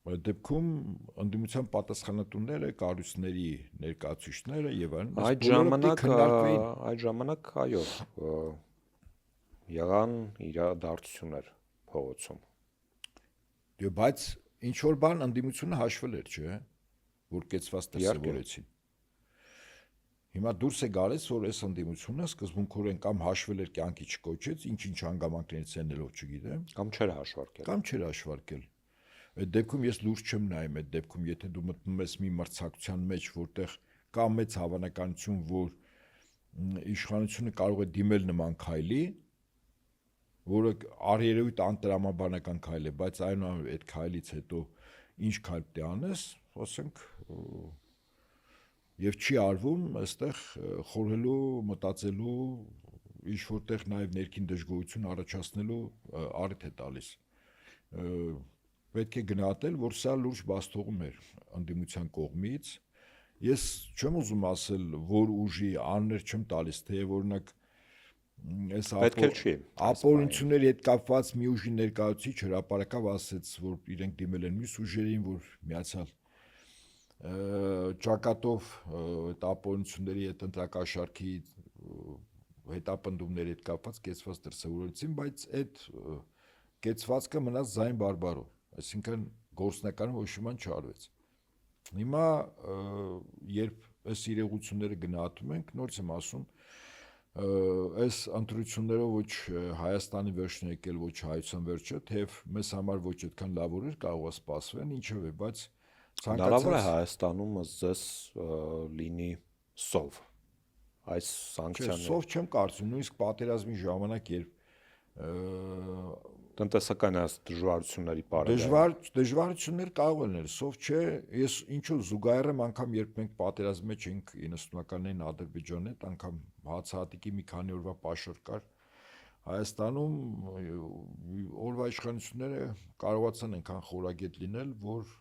Այդ դեպքում ընդդիմության պատասխանատուները, կառույցների ներկայացուցիչները եւ այլն այդ ժամանակ այո, եղան իրադարձություններ փողոցում։ Դե բայց ինչ որ բան ընդդիմությունը հաշվել էր, չէ՞, որ կեցված դրսևորեցին։ Հիմա դուրս է գալիս, որ այս ընդդիմությունը սկզբունքորեն կամ հաշվել էր կյանքի չկոչեց, ինչ հանգամանքներից ելնելով չգիտեմ, կամ չէր հաշվարկել։ Այդ դեպքում ես լուրջ չեմ նայում, այդ դեպքում եթե դու մտնում ես մի մրցակցության մեջ, որտեղ կա մեծ հավանականություն, որ իշխանությունը կարող է դիմել նման քայլի, որը առերևույթ անտրամաբանական քայլ է, բայց այնուամենայնիվ այդ քայլից հետո ինչ քայլ պետք է անես, ասենք եւ չի արվում, այստեղ խորհելու, մտածելու, ինչ որտեղ նաեւ ներքին դժգոհություն առաջացնելու առիթ է տալիս։ Պետք է գնահատել, որ սա լուրջ բացթողում էր ընդդիմության կողմից։ Ես չեմ ուզում ասել, որ ուժի աններ չեմ տալիս, թե օրինակ այս ապօրինությունների հետ կապված մի ուժի ներկայացուցիչ հրապարակավ ասեց, որ իրենք դիմել են մյուս ուժերին, որ միացյալ ճակատով այդ ապօրինությունների հետ ընտրակաշառքի հետապնդումների հետ կապված կեցված դրսևորեցին, բայց այդ կեցվածքը մնաց ձայն բարբարով, այսինքն գործնականում ոչ մի բան չարվեց։ Հիմա երբ այս իրողությունները գնահատում ենք, նորից եմ ասում, այս ընտրություններով ոչ Հայաստանի վերջն եկել, ոչ հայության վերջը, թեև մեզ համար ոչ այդքան լավ օրեր կարող է սպասվեն, ինչևէ, բայց հնարավոր է Հայաստանում ըստ լինի սով այս սանկցիաները։ Սով չեմ կարծում, նույնիսկ պատերազմի ժամանակ, երբ տնտեսական դժվարությունների պարագայում դժվարություններ կարող են լինել, սով չէ, ես ինչու զուգահեռ անգամ երբ մենք պատերազմի մեջ ենք 90-ականներին Ադրբեջանի հետ, անգամ հացահատիկի մի քանի օրվա պաշար կար Հայաստանում, օրվա իշխանությունները կարողացան այնքան խորագետ լինել, որ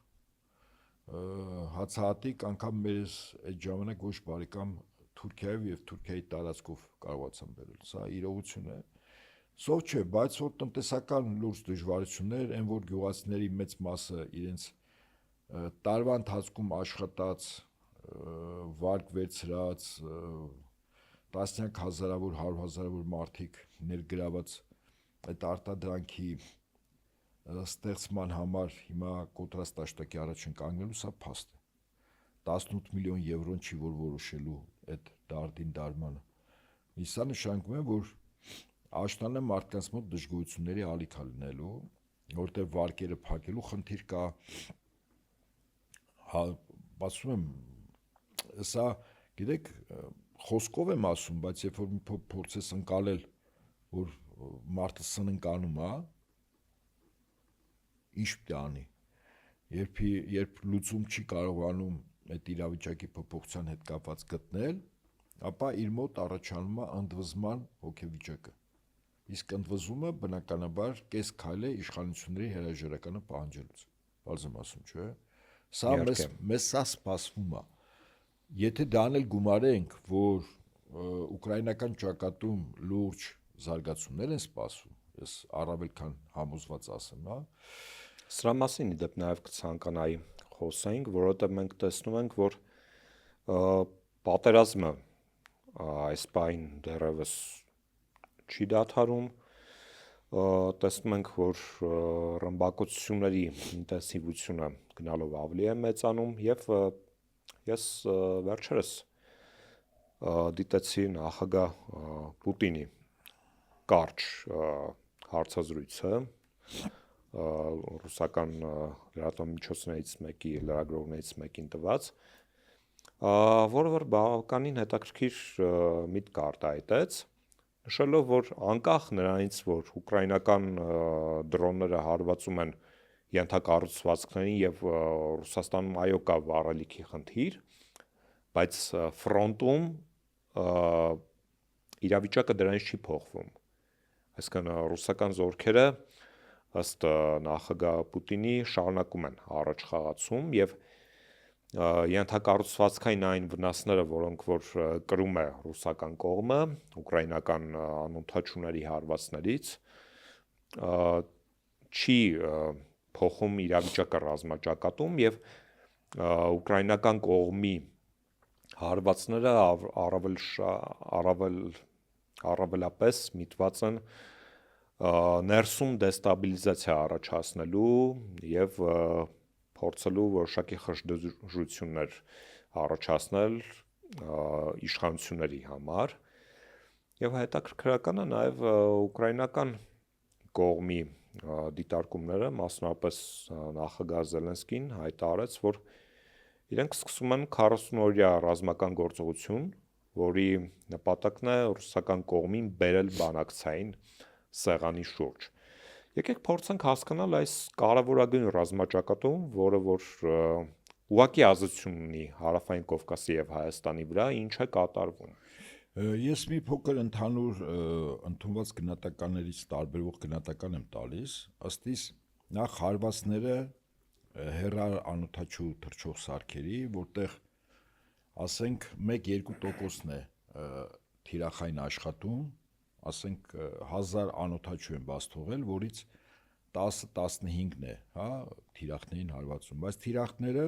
հացահատիկ անգամ մեր այդ ժամանակ ոչ բարեկամ Թուրքիայով եւ Թուրքիայի տարածքով կարողացան բերել։ Սա իրողություն է։ Սով չէ, բայց որ տնտեսական լուրջ դժվարություններ, այն որ գյուղացիների մեծ մասը իրենց տարվա ընթացքում աշխատած, վարկ վերցրած, տասնյակ հազարավոր, հարյուր հազարավոր մարդիկ ներգրաված այդ արտադրանքի ստեղծման համար հիմա կոտրած տաշտակի առաջ են կանգնելու, սա փաստ է։ 18 միլիոն եվրոն չի որ որոշելու այդ դարդին դարմանը։ Իսկ սա նշանակում է, որ աշնանը մարդկանց մոտ դժգոհությունների ալիք է լինելու, որտեղ վարկերը փակելու խնդիր կա։ Ասում եմ, սա գիտեք, խոսքով եմ ասում, բայց երբ որ մի փորձես ընկալել, որ մարդը սննկանում է, ինչ պետք է անի։ Երբ լուծում չի կարողանում այդ իրավիճակի փոփոխության հետ կապված գտնել, ապա իր մոտ առաջանում է ընդվզման հոգեվիճակը։ Իսկ ընդվզումը բնականաբար կես քայլ է իշխանությունների հրաժարականը պահանջելուց։ Բարձ եմ ասում, չէ՞։ Սա մեզ սա սպասվում է։ Եթե դա անել գումարենք, որ ուկրաինական ճակատում լուրջ զարգացումներ են սպասվում, ես առավել քան համոզված ասեմ, հա։ Սրա մասին իդեպ նաև կցանկանայի խոսենք, որովհետև մենք տեսնում ենք, որ պատերազմը այս պահին դեռևս չի դադարում, տեսնում ենք, որ ռմբակոծությունների ինտենսիվությունը գնալով ավելի է մեծանում եւ ես վերջերս դիտեցի նախագահ Պուտինի կարճ հարցազրույցը ռուսական լրատվամիջոցներից մեկի լրագրողներից մեկին տված, որը որ բավականին հետաքրքիր միտք արտահայտեց, նշելով, որ անկախ նրանից, որ ուկրաինական դրոնները հարվածում են ենթակառուցվածքներին եւ Ռուսաստանում այո կա վառելիքի խնդիր, բայց ֆրոնտում իրավիճակը դրանից չի փոխվում։ Այսինքն ռուսական զորքերը ըստ նախագահ Պուտինի շարունակում են առաջ խաղացում եւ ենթակառուցվածքային այն վնասները, որոնք որ կրում է ռուսական կողմը ուկրաինական անօդաչուների հարվածներից, չի փոխում իրավիճակը ռազմաճակատում եւ ուկրաինական կողմի հարվածները առավելապես միտված են ներսում դեստաբիլիզացիա առաջացնելու եւ փորձելու որոշակի խժդժություններ առաջացնել իշխանությունների համար եւ հետաքրքրականը նաեւ ուկրաինական կողմի դիտարկումները, մասնավորապես նախագահ Զելենսկին հայտարարեց, որ իրենք սկսում են 40-օրյա ռազմական գործողություն, որի նպատակն է ռուսական կողմին բերել բանակցային սեղանի շուրջ։ Եկեք փորձենք հասկանալ այս կարևորագույն ռազմաճակատում, որը որ ուղղակի ազդեցություն ունի Հարավային Կովկասի եւ Հայաստանի վրա, ինչ է կատարվում։ Ես մի փոքր ընդհանուր ընդունված գնահատականներից տարբերվող գնահատական եմ տալիս, ըստ իս նախ հարվածները հեռար անօդաչու թռչող սարքերի, որտեղ ասենք 1-2%-ն է թիրախային աշխատում, ասենք 1000 անօդաչու են բաց թողել, որից 10-15-ն է, հա, թիրախներին հարվածում, բայց թիրախները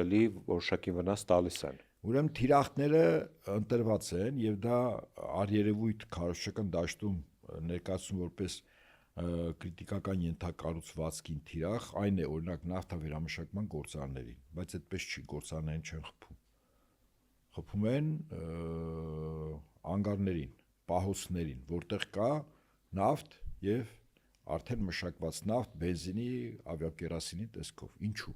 էլի որոշակի վնաս տալիս են։ Ուրեմն թիրախները ընտրված են եւ դա առերևույթ քարոզչական դաշտում ներկայացում որպես քրիտիկական ենթակառուցվածքին թիրախ, այն է օրինակ նավթավերամշակման գործարաններին, բայց այդպես չի, գործարաններին չեն խփում։ Խփում են անգարներին, պահոցներին, որտեղ կա նավթ եւ արդեն մշակված նավթ, բենզինի, ավիակերոսինի տեսքով։ Ինչու՞։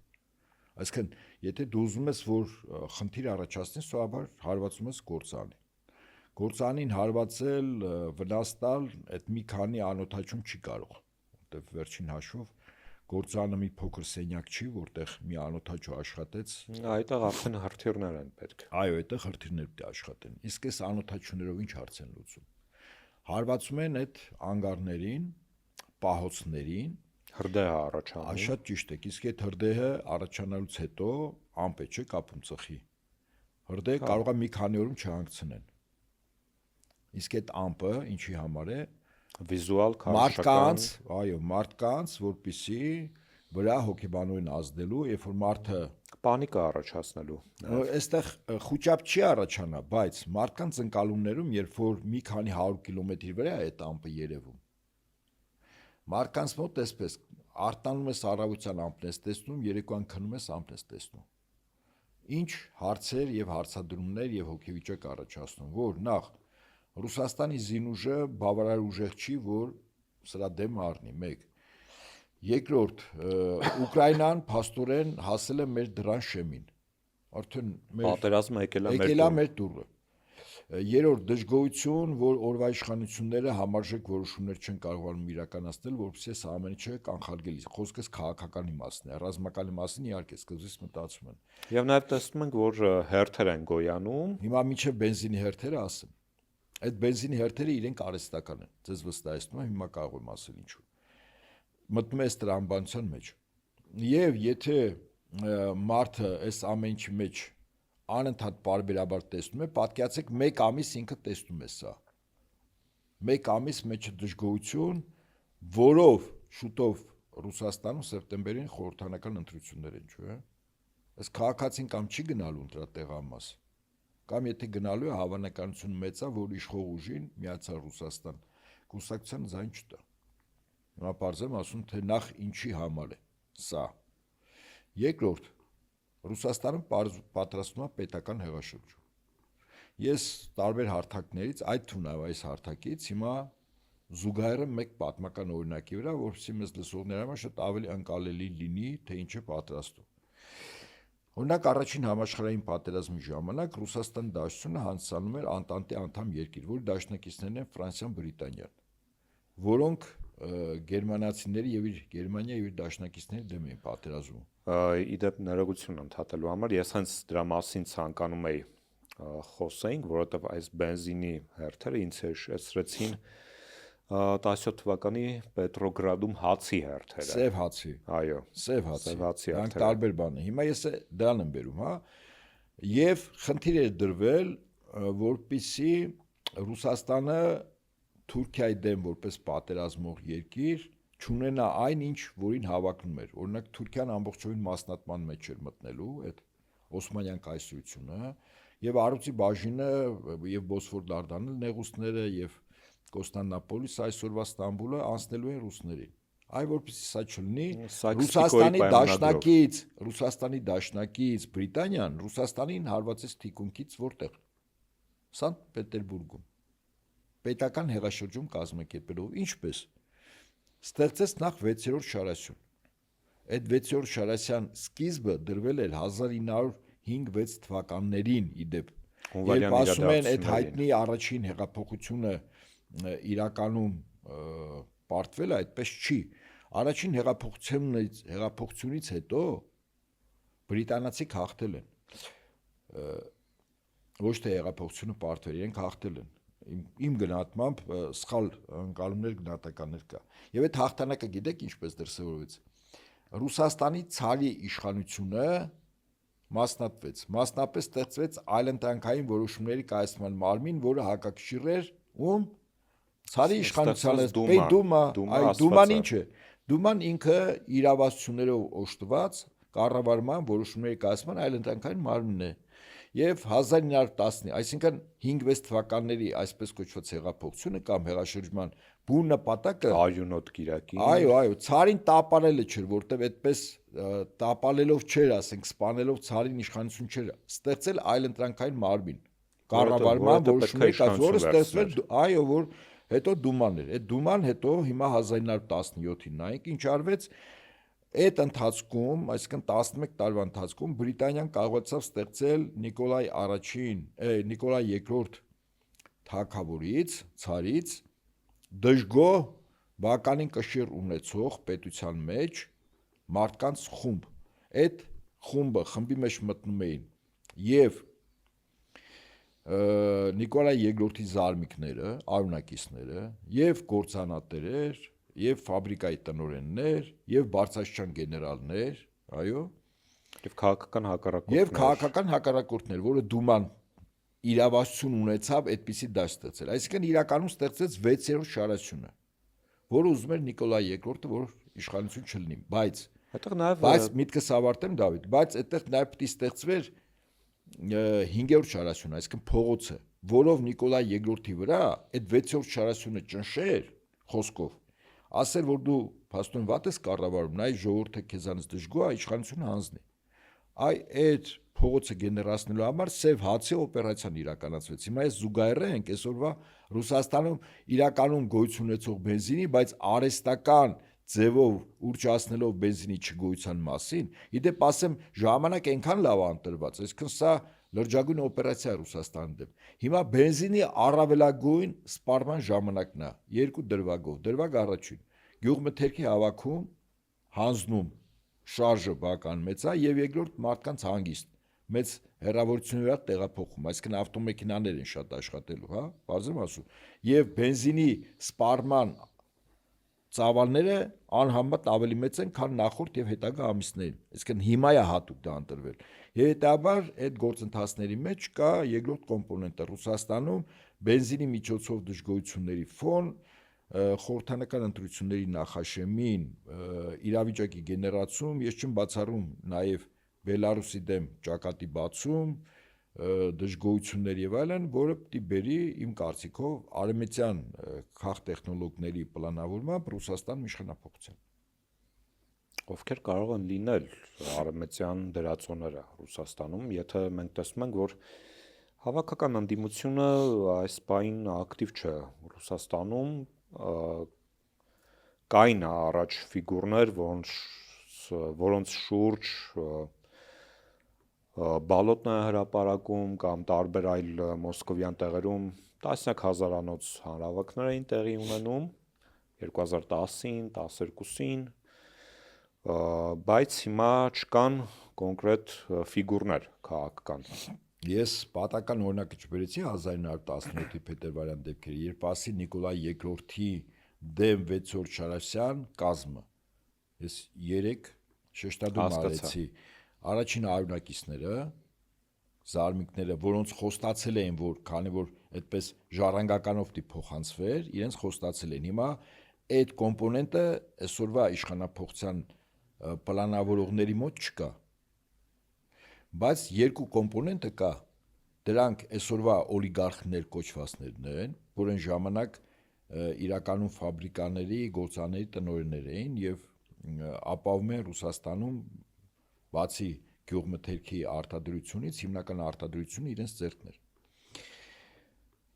Այսինքն, եթե դու ուզում ես, որ խնդիր առաջացնես, սովորաբար հարվածում ես գործարանին։ Գործարանին հարվածել, վնաս տալ, այդ մի քանի անօդաչում չի կարող, որտեղ վերջին հաշվով գործարանը մի փոքր սենյակ չի, որտեղ մի անօդաչու աշխատեց։ Այդտեղ արդեն հրթիռներ են պետք։ Այո, այդտեղ հրթիռներ պետք է աշխատեն։ Իսկ այս անօդաչուներով ինչ հարց են լուծում։ Հարվածում են այդ անգարներին, պահոցներին, հրդեհը առաջանում։ Շատ ճիշտ է, իսկ այդ հրդեհը առաջանալուց հետո ամպ է չէ կապում ծխի։ Հրդեհը կարող է մի քանի օրում չհանգցնեն։ Իսկ այդ ամպը ինչի համար է։ Վիզուալ մարդկանց, այո, մարդկանց, որպեսի վրա հոգեբանորեն ազդելու, երբ որ մարդը պանիկա առաջացնելու։ Այստեղ խոճապ չի առաջանա, բայց մարդկանց ընկալումներում, երբ որ մի քանի 100 կիլոմետրի վրա է այդ ամպը երևում։ Մարդկանց մոտ այսպես արտանում ես առավոտյան ամպն ես տեսնում, երեկոյան քնում ես ամպն ես տեսնում։ Ինչ հարցեր եւ հարցադրումներ եւ հոգեվիճակ առաջացնում, որ նախ Ռուսաստանի զինուժը բավարար ուժեղ չի, որ սրա դեմ առնի, մեկ։ Երկրորդ, Ուկրաինան փաստորեն հասել է մեր դրան շեմին։ Արդեն մեր պատերազմը եկել է մեր դուռը։ Երրորդ, դժգոհություն, որ օրվա իշխանությունները համարժեք որոշումներ չեն կարողանում իրականացնել, որովհետեւ այս ամենը չէ կանխարգելի։ Խոսքս քաղաքականի մասն է, ռազմականի մասին իհարկե սկզբից մտածում են։ Եվ նաև տեսնում ենք, որ հերթեր են գոյանում։ Հիմա միջև բենզինի հերթերը ասեմ։ Այդ բենզինի հերթերը իրենք արհեստական են։ Ձեզ վստահեցնում եմ, հիմա կարող եմ ասել ինչու։ Մտնում ես տրամաբանության մեջ։ Եվ եթե մարդը այս ամեն ինչի մեջ անընդհատ բարբերաբար տեսնում է, պատկերացեք 1 ամիս ինքը տեսնում է սա։ 1 ամիս մեջը դժգոհություն, որով շուտով Ռուսաստանում սեպտեմբերին խորհրդանական ընտրություններ են, չէ՞։ Այս քաղաքացին կամ չի գնալու ընտրատեղամաս, կամ եթե գնալու է հավանականություն մեծ է, որ իշխող ուժին Միացյալ Ռուսաստան կուսակցության ձայն չտա։ Հիմա բարձեմ ասում, թե նախ ինչի համար է սա։ Երկրորդ, Ռուսաստանում պատրաստվում է պետական հեղաշրջում։ Ես տարբեր հարթակներից, այդ թվում է այս հարթակից հիմա զուգահեռը մեկ պատմական օրինակի վրա, որովհետեւ մեզ լսողների համար շատ ավելի անկալելի լինի, թե ինչ է պատրաստում։ Օրինակ առաջին համաշխարհային պատերազմի ժամանակ Ռուսաստան դաշնությունը հանձնանում էր Անտանտե անդամ երկիր, որի դաշնակիցներն են Ֆրանսիան, Բրիտանիան, որոնք գերմանացիների եւ Գերմանիա եւ իր դաշնակիցների դեմ էին պատերազմում։ Իդեպ ներողություն ընդհատելու համար ես հենց դրա մասին ցանկանում էի խոսենք, որովհետև այս բենզինի հերթերը ինձ հիշեցրեցին 17 թվականի Պետրոգրադում հացի հերթերը։ Սև հացի։ Այո, Սև հացի հերթերը։ Դրանք տարբեր բան է։ Հիմա ես դրան եմ բերում, հա։ Եվ խնդիր էր դրվել, որպեսզի Ռուսաստանը Թուրքիայի դեմ որպես պատերազմող երկիր չունենա այն, ինչ որին հավակնում էր։ Օրինակ Թուրքիան ամբողջովին մասնատման մեջ էր մտնելու այդ Օսմանյան կայսրությունը, եւ Արուծի բաժինը եւ Բոսֆոր դարդանը նեղուսները եւ Կոստանդնուպոլիս այսօրվա Ստամբուլը անցնելու են ռուսներին։ Այ որպեսզի սա չլինի, Ռուսաստանի դաշնակից Բրիտանիան Ռուսաստանին հարվածեց թիկունքից որտեղ։ Սանտ Պետերբուրգում։ Պետական հեղաշրջում կազմակերպելով ինչպես ստեղծեց նախ 6-րդ շարասյուն։ Այդ 6-րդ շարասյան սկիզբը դրվել էր 1905-6 թվականներին իդեպ։ Երբ ասում են այդ հայտնի առաջին հեղափոխությունը իրականում պարտվել է, այդպես չի։ Առաջին հեղափոխությունից հետո բրիտանացիք հաղթել են։ Ոչ թե հեղափոխությունը պարտվել, իրենք հաղթել են։ Իմ գնահատմամբ սխալ ընկալումներ գնահատականներ կա։ Եվ այդ հաղթանակը գիտեք ինչպես դրսևորվեց։ Ռուսաստանի ցարի իշխանությունը մասնատվեց։ Մասնապես ստեղծվեց այլընտրանքային որոշումների կայացման մարմին, որը հակակշիռ էր ում ցարի իշխանությանը։ Դուման ինչ է։ Դուման ինքը իրավասություններով օժտված կառավարման որոշումների կայացման այլընտրանքային մարմինն է։ Եվ 1910, այսինքն 5-6 թվականների այսպես կոչված հեղափոխությունը կամ հեղաշրջման բուն նպատակը արյունոտ կիրակին։ Այո, ցարին տապալելը չէր, որտեվ այդպես տապալելով չէր, ասենք, սպանելով ցարին իշխանություն չէր, ստեղծել այլընտրանքային մարմին։ Կառավարման որոշումների կայացումը ստեղծվել, այո, որ հետո դուման էր։ Այդ դուման հետո հիմա 1917-ին նայեք ինչ արվեց։ Այդ ընթացքում, այսինքն 11 տարվա ընթացքում Բրիտանիան կարողացավ ստեղծել Նիկոլայ II թագավորից, ցարից դժգոհ բականին կշիռ ունեցող պետության մեջ մարդկանց խումբ։ Այդ խմբի մեջ մտնում էին եւ Նիկոլայ II-ի զարմիկները, արունակիցները, եւ գործանատերեր, եւ ֆաբրիկայի տնօրեններ, եւ բարձրաստիճան գեներալներ, այո, եւ քաղաքական հակառակորդներ, որը դուման իրավասություն ունեցավ այդպիսի դաշտ ստեղծել։ Այսինքն իրականում ստեղծեց 6-րդ շարասյունը, որը ուզում էր Նիկոլայ II-ը, որ իշխանություն չլինի, բայց միտքս ավարտեմ Դավիթ, բայց այդտեղ նաեւ պետք է ստեղծվեր 5-րդ շարասյունը, այսինքն փողոցը, որով Նիկոլայ II-ի վրա այդ 6-րդ շարասյունը ճնշեր խոսքով, ասել որ դու փաստորեն վատ ես կառավարում, նայ ժողովուրդը քեզանից դժգոհ է, իշխանությունը հանձնի։ Այ այդ փողոցը գեներացնելու համար Սև հացի օպերացիան իրականացվեց։ Հիմա այս զուգահեռենք այսօրվա Ռուսաստանում իրականում գոյություն ունեցող բենզինի, բայց արհեստական ձևով ուռճացնելով բենզինի չգոյության մասին, իդեպ ասեմ ժամանակ այնքան լավ անտրված, այսինքն սա լրջագույն օպերացիա է Ռուսաստանի դեմ։ Հիմա բենզինի առավելագույն սպառման ժամանակն է, 2 դրվագով, դրվագ առաջին, գյուղմթերքի հավաքում, հանձնում, շարժը բական մեծ է եւ երկրորդ մարդկանց հանգիստ, մեծ հեռավորությունների վրա տեղափոխում, այսինքն ավտոմեքենաներ են շատ աշխատելու, հա, բարձր եմ ասում, եւ բենզինի սպառման ծավալները անհամեմատ ավելի մեծ են, քան նախորդ եւ հետագա ամիսներին։ Այսինքն հիմա է հատուկ դա ընտրվել։ Եվ հետաբար այդ գործընթացների մեջ կա երկրորդ կոմպոնենտը Ռուսաստանում բենզինի միջոցով դժգոհությունների ֆոն, խորհրդանական ընտրությունների նախաշեմին իրավիճակի գեներացում, ես չեմ բացառում նաեւ Բելարուսի դեմ ճակատի բացում, դժգոհություններ եւ այլն, որը պիտի բերի իմ կարծիքով արևմտյան քաղտեխնոլոգների պլանավորմամբ Ռուսաստանում իշխանապողության։ Ովքեր կարող են լինել արևմտյան դրածոները Ռուսաստանում, եթե մենք տեսնում ենք, որ հավաքական ընդդիմությունը այս բային ակտիվ չէ Ռուսաստանում, կային առաջ ֆիգուրներ, որոնց շուրջ բալոտն է հրապարակում կամ տարբեր այլ մոսկովյան տեղերում տասնյակ հազարանոց հանրահավաքներ էին տեղի ունենում 2010-ին, 12-ին, բայց հիմա չկան կոնկրետ ֆիգուրներ քաղաքական։ Ես պատական օրինակը չբերեցի 1917-ի փետրվարյան դեպքերը, երբ ասի Նիկոլայ II-ի դեմ Վեցիորդ Շարասյան կազմը։ Ես 3 շեշտադրում արեցի։ Առաջին արյունակիցները, զարմիկները, որոնց խոստացել էին, որ քանի որ այդպես ժառանգականով դի փոխանցվեր, իրենց խոստացել են։ Հիմա այդ կոմպոնենտը այսօրվա իշխանափոխության պլանավորողների մոտ չկա։ Բայց երկու կոմպոնենտը կա։ Դրանք այսօրվա օլիգարխներ կոչվածներն են, որ այն ժամանակ իրականում ֆաբրիկաների, գործարանների տնօրեններ էին եւ ապավում են Ռուսաստանում բացի գյուղմթերքի արտադրությունից հիմնական արտադրությունը իրենց ձեռքն էր։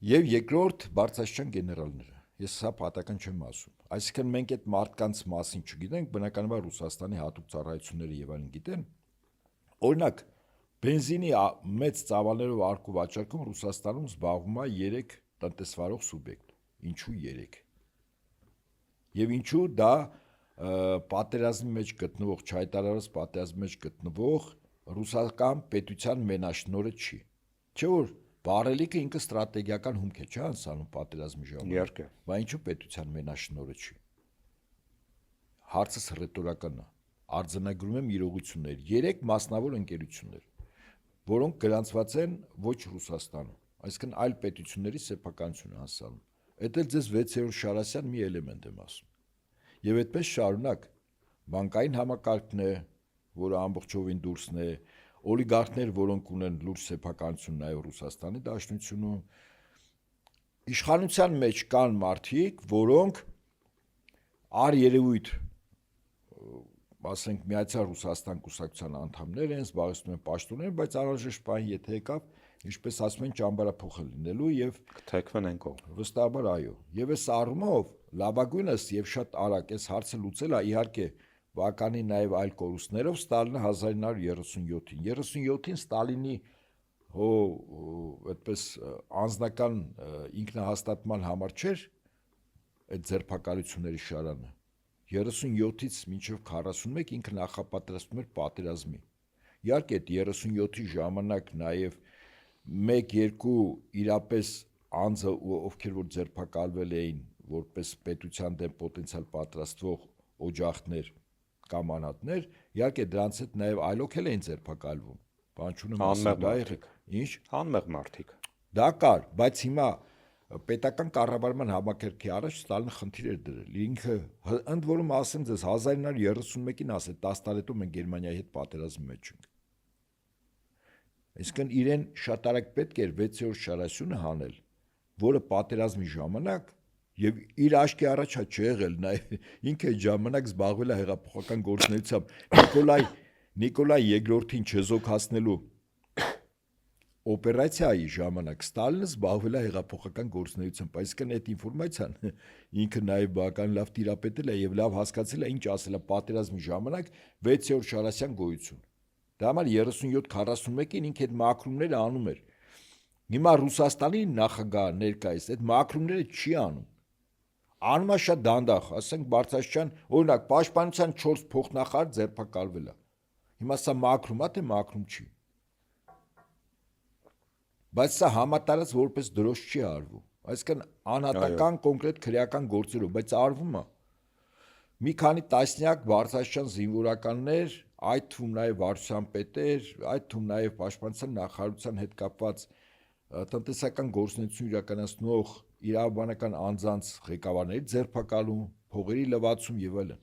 Եվ երկրորդ բարձրաստիճան գեներալները։ Ես սա պատական չեմ ասում։ Այսինքն մենք այդ մարդկանց մասին չգիտենք, բնականաբար Ռուսաստանի հատուկ ծառայությունները եւ այլն գիտեն։ Օրինակ, բենզինի մեծ ծավալներով արկու վաճառքում Ռուսաստանում զբաղվում է 3 տնտեսվարող սուբյեկտ։ Ինչու 3։ Եվ ինչու դա պատերազմի մեջ գտնվող, չհայտարարված պատերազմի մեջ գտնվող ռուսական պետության մենաշնորհը չի։ Չէ՞ որ վառելիքը ինքը ստրատեգիական հումք է, չէ՞ անցանում պատերազմի ժամանակ։ Իհարկե։ Բայց ինչու պետության մենաշնորհը չի։ Հարցս ռետորական է։ Արձանագրում եմ իրողություններ։ 3 մասնավոր ընկերություններ, որոնք գրանցված են ոչ Ռուսաստանում, այսինքն այլ պետությունների սեփականություն հասանում։ Այդ էլ ձեզ 6-րդ Շարասյան մի էլեմենտ եմ ասում։ Եվ այդպես շարունակ բանկային համակարգն է, որը ամբողջովին դուրսն է, օլիգարխներ, որոնք ունեն լուրջ սեփականություն նաև Ռուսաստանի Դաշնությունում, իշխանության մեջ կան մարդիկ, որոնք երևույթ, ասենք Միացյալ Ռուսաստան կուսակցության անդամներ են, զբաղեցնում են պաշտոններ, բայց անհրաժեշտ բան եթե եկավ, ինչպես ասում են, ճամբարափոխել լինելու եւ կթեքվեն են կողմ։ Վստահաբար այո։ Եվ այս առումով լավագույնս եւ շատ արագ այս հարցը լուծել է իհարկե բականի նաև այլ կորուստներով Ստալինը 1937-ին։ 37-ին Ստալինի այդպես անձնական ինքնահաստատման համար չէր այդ ձերբակալությունների շարանը։ 37-ից մինչև 41 ինքը նախապատրաստում էր պատերազմի։ Իհարկե այդ 37-ի ժամանակ նաև 1-2 իրապես անձը ովքեր որ ձերբակալվել էին որպես պետության դեմ պոտենցիալ պատրաստվող օջախներ կամ անհատներ, իհարկե դրանց հետ նաև այլոք էլ էին ձերբակալվում։ Բան չունեմ ասել, դա եղեք։ Ինչ? Անմեղ մարդիկ։ Դա կար, բայց հիմա պետական կառավարման համակարգի առաջ Ստալինը խնդիր էր դրել։ Ինքը ընդ որում ասեմ ձեզ 1931-ին ասել 10 տարետում մենք Գերմանիայի հետ պատերազմի մեջ ենք։ Այսինքն իրեն շատ արագ պետք էր 6-րդ շարասյունը հանել, որը պատերազմի ժամանակ եւ իր աչքի առաջ չի եղել, նաեւ ինքը այդ ժամանակ զբաղվել է հեղափոխական գործունեությամբ Նիկոլայ II-ին չեզոքացնելու օպերացիայի ժամանակ Ստալինը զբաղվել է հեղափոխական գործունեությամբ, այսինքն այդ ինֆորմացիան ինքը նաև բավական լավ տիրապետել է եւ լավ հասկացել է ինչ ասել է պատերազմի ժամանակ 6-րդ Շարասյան գոյություն։ Դա համար 37-41-ին ինքը այդ մակրումները անում էր։ Հիմա Ռուսաստանի նախագահ ներկայիս այդ մակրումները չի անում։ Անում է շատ դանդաղ, ասենք Բարձրաստիճան, օրինակ պաշտպանության 4 փոխնախարար ձերբակալվել է։ Հիմա սա մակրում է, թե մակրում չի։ Բայց սա համատարած որպես դրոշ չի արվում, այսինքն անհատական կոնկրետ քրեական գործերով, բայց արվում է։ Մի քանի տասնյակ բարձրաստիճան զինվորականներ, այդ թվում նաև վարչության պետեր, այդ թվում նաև պաշտպանության նախարարության հետ կապված տնտեսական գործունեություն իրականացնող իրավաբանական անձանց ղեկավարների ձերբակալում, փողերի լվացում եւ այլն։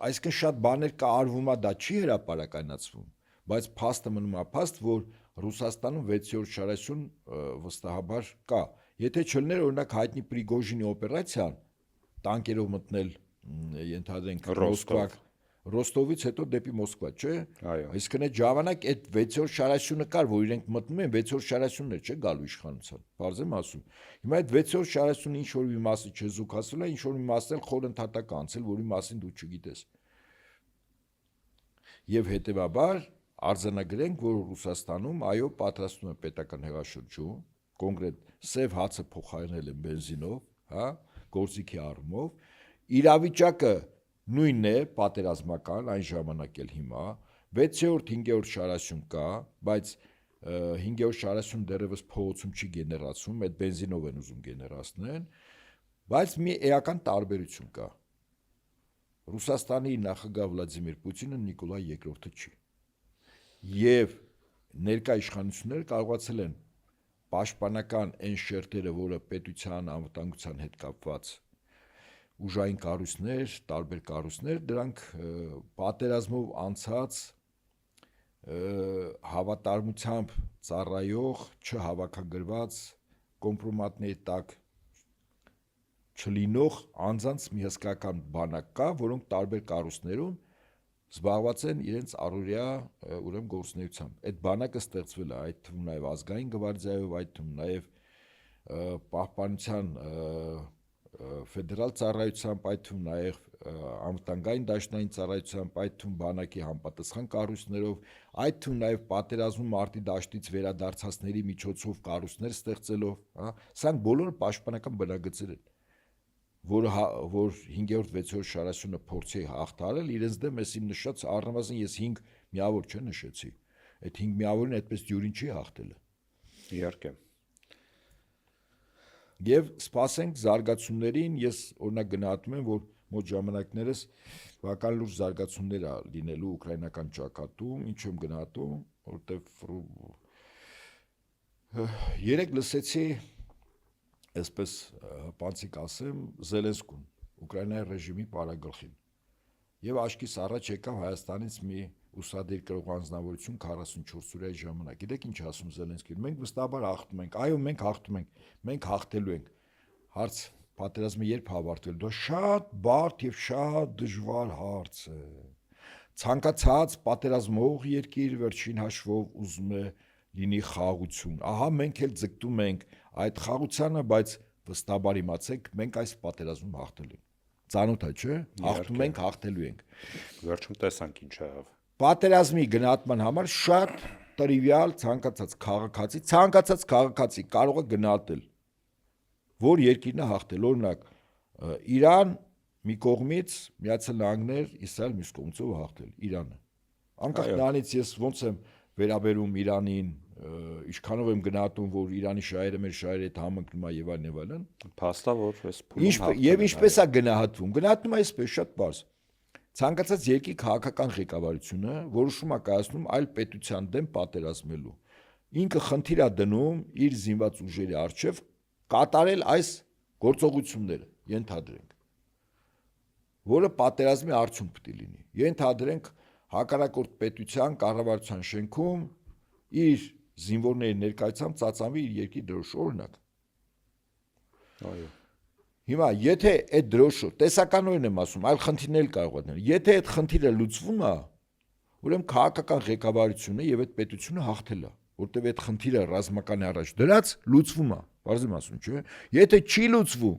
Այսինքն շատ բաներ կա արվում է, դա չի հրապարակայնացվում, բայց փաստը մնում է փաստ, որ Ռուսաստանում 6-րդ շարասյուն վստահաբար կա։ Եթե չլներ օրինակ հայտնի Պրիգոժինի օպերացիան, տանկերով մտնել, ենթադրենք Մոսկվա, Ռոստովից հետո դեպի Մոսկվա, չէ։ Այո։ Այսինքն այդ ժամանակ այդ 6-րդ շարասյունը կար, որ իրենք մտնում են 6-րդ շարասյուններ, չէ, գալու իշխանության։ Բարձ եմ ասում։ Հիմա այդ 6-րդ շարասյունը ինչ որ մի մասը չզուգացել է, ինչ որ մի մասը խոր ընդհատակ անցել, որի մասին դու չգիտես։ Եվ հետևաբար արձանագրենք, որ Ռուսաստանում այո պատրաստում են պետական հեղաշրջում, կոնկրետ սև հացը փոխարինել են բենզինով, հա, գործիքի առումով, իրավիճակը նույնն է, պատերազմական այն ժամանակ էլ հիմա 6-րդ, 5-րդ շարասյուն կա, բայց 5-րդ շարասյուն դեռևս փողոցում չի գեներացվում, այդ բենզինով են ուզում գեներացնեն, բայց մի էական տարբերություն կա։ Ռուսաստանի նախագահ Վլադիմիր Պուտինը Նիկոլայ II-ը չի։ Եվ ներկա իշխանությունները կարողացել են պաշտպանական այն շերտերը, որը պետության անվտանգության հետ կապված ուժային կառույցներ, տարբեր կառույցներ, դրանք պատերազմով անցած հավատարմությամբ ծառայող, չհավաքագրված, կոմպրոմատների տակ չլինող անձանց մի հսկայական բանակ կա, որոնք տարբեր կառույցներում զբաղված են իրենց առօրյա ուրեմն գործունեությամբ։ Այդ բանակը ստեղծվել է, այդ թվում նաև ազգային գվարդիայով, այդ թվում նաև պահպանության ֆեդերալ ծառայությամբ, այդ թվում նաև անվտանգային դաշնային ծառայությամբ, այդ թվում բանակի համապատասխան կառույցներով, այդ թվում նաև պատերազմում մարտի դաշտից վերադարձածների միջոցով կառույցներ ստեղծելով, հա, սրանք բոլորը պաշտպանական բնագծեր են, որ 5-րդ, 6-րդ շարասյունը փորձի հաղթարել, իրենց դեմ էս իմ նշած առնվազն ես 5 միավոր չնշեցի։ Այդ 5 միավորին այդպես դյուրին չի հաղթել։ Իհարկե։ Եվ սպասենք զարգացումներին, ես օրինակ գնահատում եմ, որ մոտ ժամանակներս բավական լուրջ զարգացումներ ա լինելու ուկրաինական ճակատում, ինչ եմ գնահատում, որտեղ երեք լսեցի, այսպես հպանցիկ ասեմ, Զելենսկուն, Ուկրաինայի ռեժիմի պարագլխին։ Եվ աչքիս առաջ եկավ Հայաստանից մի ուսադիր կրող անձնավորություն 44 օրյա ժամանակ։ Գիտեք ինչ ասում Զելենսկին, մենք վստահաբար հաղթում ենք, այո, մենք հաղթում ենք, մենք հաղթելու ենք։ Հարց, պատերազմը երբ հավարտվելու, դա շատ բարդ եւ շատ դժվար հարց է։ Ցանկացած պատերազմող երկիր վերջին հաշվով ուզում է լինի խաղաղություն։ Ահա մենք էլ ձգտում ենք այդ խաղաղությանը, բայց վստահաբար իմացեք, մենք այս պատերազմում հաղթել ենք։ Ծանոթ է, չէ՞։ Հաղթում ենք, հաղթելու ենք։ Վերջում տեսանք ինչ եղավ։ Պատերազմի գնահատման համար շատ տրիվիալ ցանկացած քաղաքացի կարող է գնահատել, որ երկիրն է հաղթել։ Օրինակ, Իրան մի կողմից, Միացյալ Նահանգներ, Իսրայել մյուս կողմից հաղթել, Իրանը։ Անկախ նրանից ես ոնց եմ վերաբերում Իրանին, ինչքանով եմ գնահատում, որ Իրանի շահերը մեր շահերի հետ համընկնում է եւ այլն, փաստա որ այս փուլում եւ ինչպես է գնահատվում։ Գնահատում է այսպես շատ բարձ։ Ցանկացած երկրի քաղաքական ղեկավարությունը որոշում է կայացնում այլ պետության դեմ պատերազմելու։ Ինքը խնդիր է դնում իր զինված ուժերի առջև կատարել այս գործողությունները, ենթադրենք, որը պատերազմի արդյունք պետք է լինի։ Ենթադրենք հակառակորդ պետության կառավարության շենքում իր զինվորների ներկայությամբ ծածանվի իր երկրի դրոշը, օրինակ։ Այո։ Հիմա եթե այդ դրոշը տեսականորեն եմ ասում, այլ խնդիրներ կարող են լինել։ Եթե այդ խնդիրը լուծվում է, ուրեմն քաղաքական ղեկավարությունը եւ այդ պետությունը հաղթել է, որտեղ այդ խնդիրը ռազմականի առաջ դրած լուծվում է։ Բարձր եմ ասում, չէ՞։ Եթե չի լուծվում,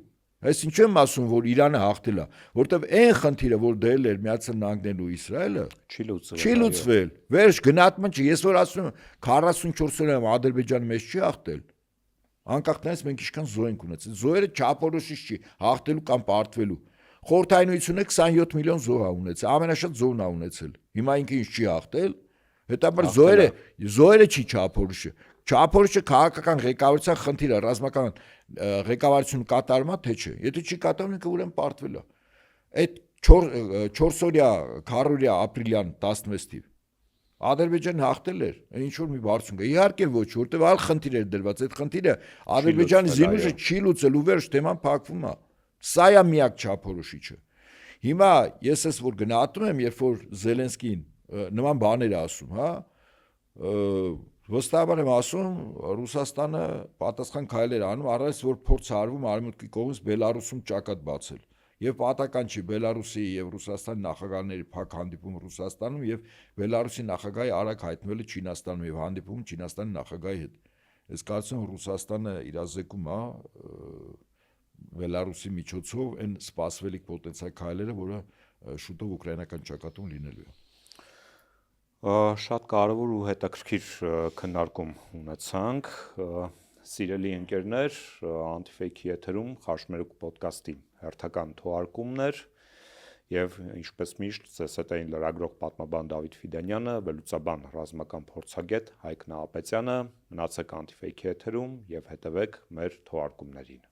այս ինչ եմ ասում, որ Իրանը հաղթել է, որտեղ այն խնդիրը, որ դրել էր Միացյալ Նահանգներն ու Իսրայելը, չի լուծվել։ Վերջ գնահատման չի, ես որ ասում եմ 44 օրյա Ադրբեջանը մեզ չի հաղթել։ Անկախ նրանից մենք ինչքան զոհ ենք ունեցել։ Զոհերը չափորոշիչ չի, հաղթելու կամ պարտվելու։ Խորհրդային Միությունը 27 միլիոն զոհ է ունեցել, ամենաշատ զոհն է ունեցել։ Հիմա ինքը ինչ չի հաղթել։ Հետաբար զոհերը չի չափորոշը։ Չափորոշը քաղաքական ղեկավարության խնդիրը, ռազմական ղեկավարությունը կատարում է, թե չէ։ Եթե չի կատարում, ինքը ուրեմն պարտվել է։ Այդ 4 օրյա քառօրյա ապրիլյան 16 թիվ Ադրբեջանը հաղթել էր, ինչ որ մի բարձունք է։ Իհարկե ոչ, որտեղ այլ խնդիր էր դրված, այդ խնդիրը Ադրբեջանի զինուժը չի լուծել ու վերջ թեման փակվում է։ Սա է միակ չափորոշիչը։ Հիմա ես ես որ գնահատում եմ, երբ որ Զելենսկին նման բաներ ասում, հա, վստահաբար եմ ասում, Ռուսաստանը պատասխան քայլեր անում, առանց որ փորձ արվում արևմուտքի կողմից Բելարուսում ճակատ բացել։ Եվ պատական չի Բելարուսի եւ Ռուսաստանի նախագահների փակ հանդիպում Ռուսաստանում եւ Բելարուսի նախագահի արագ հայտնվելը Չինաստանում եւ հանդիպում Չինաստանի նախագահի հետ։ Ես կարծում եմ Ռուսաստանը իրազեկում է Բելարուսի միջոցով այն սպասվելիք պոտենցիալ քայլերը, որը շուտով ուկրաինական ճակատում լինելու է։ Շատ կարևոր ու հետաքրքիր քննարկում ունեցանք։ Սիրելի ընկերներ, Antifake-ի եթերում Խաշմերուկ ոդկասթի հերթական թողարկումն էր եւ ինչպես միշտ ձեզ հետ էին լրագրող պատմաբան Դավիթ Ֆիդանյանը, վերլուծաբան ռազմական փորձագետ Հայկ Նահապետյանը։ Մնացեք Antifake-ի եթերում եւ հետեւեք մեր թողարկումներին։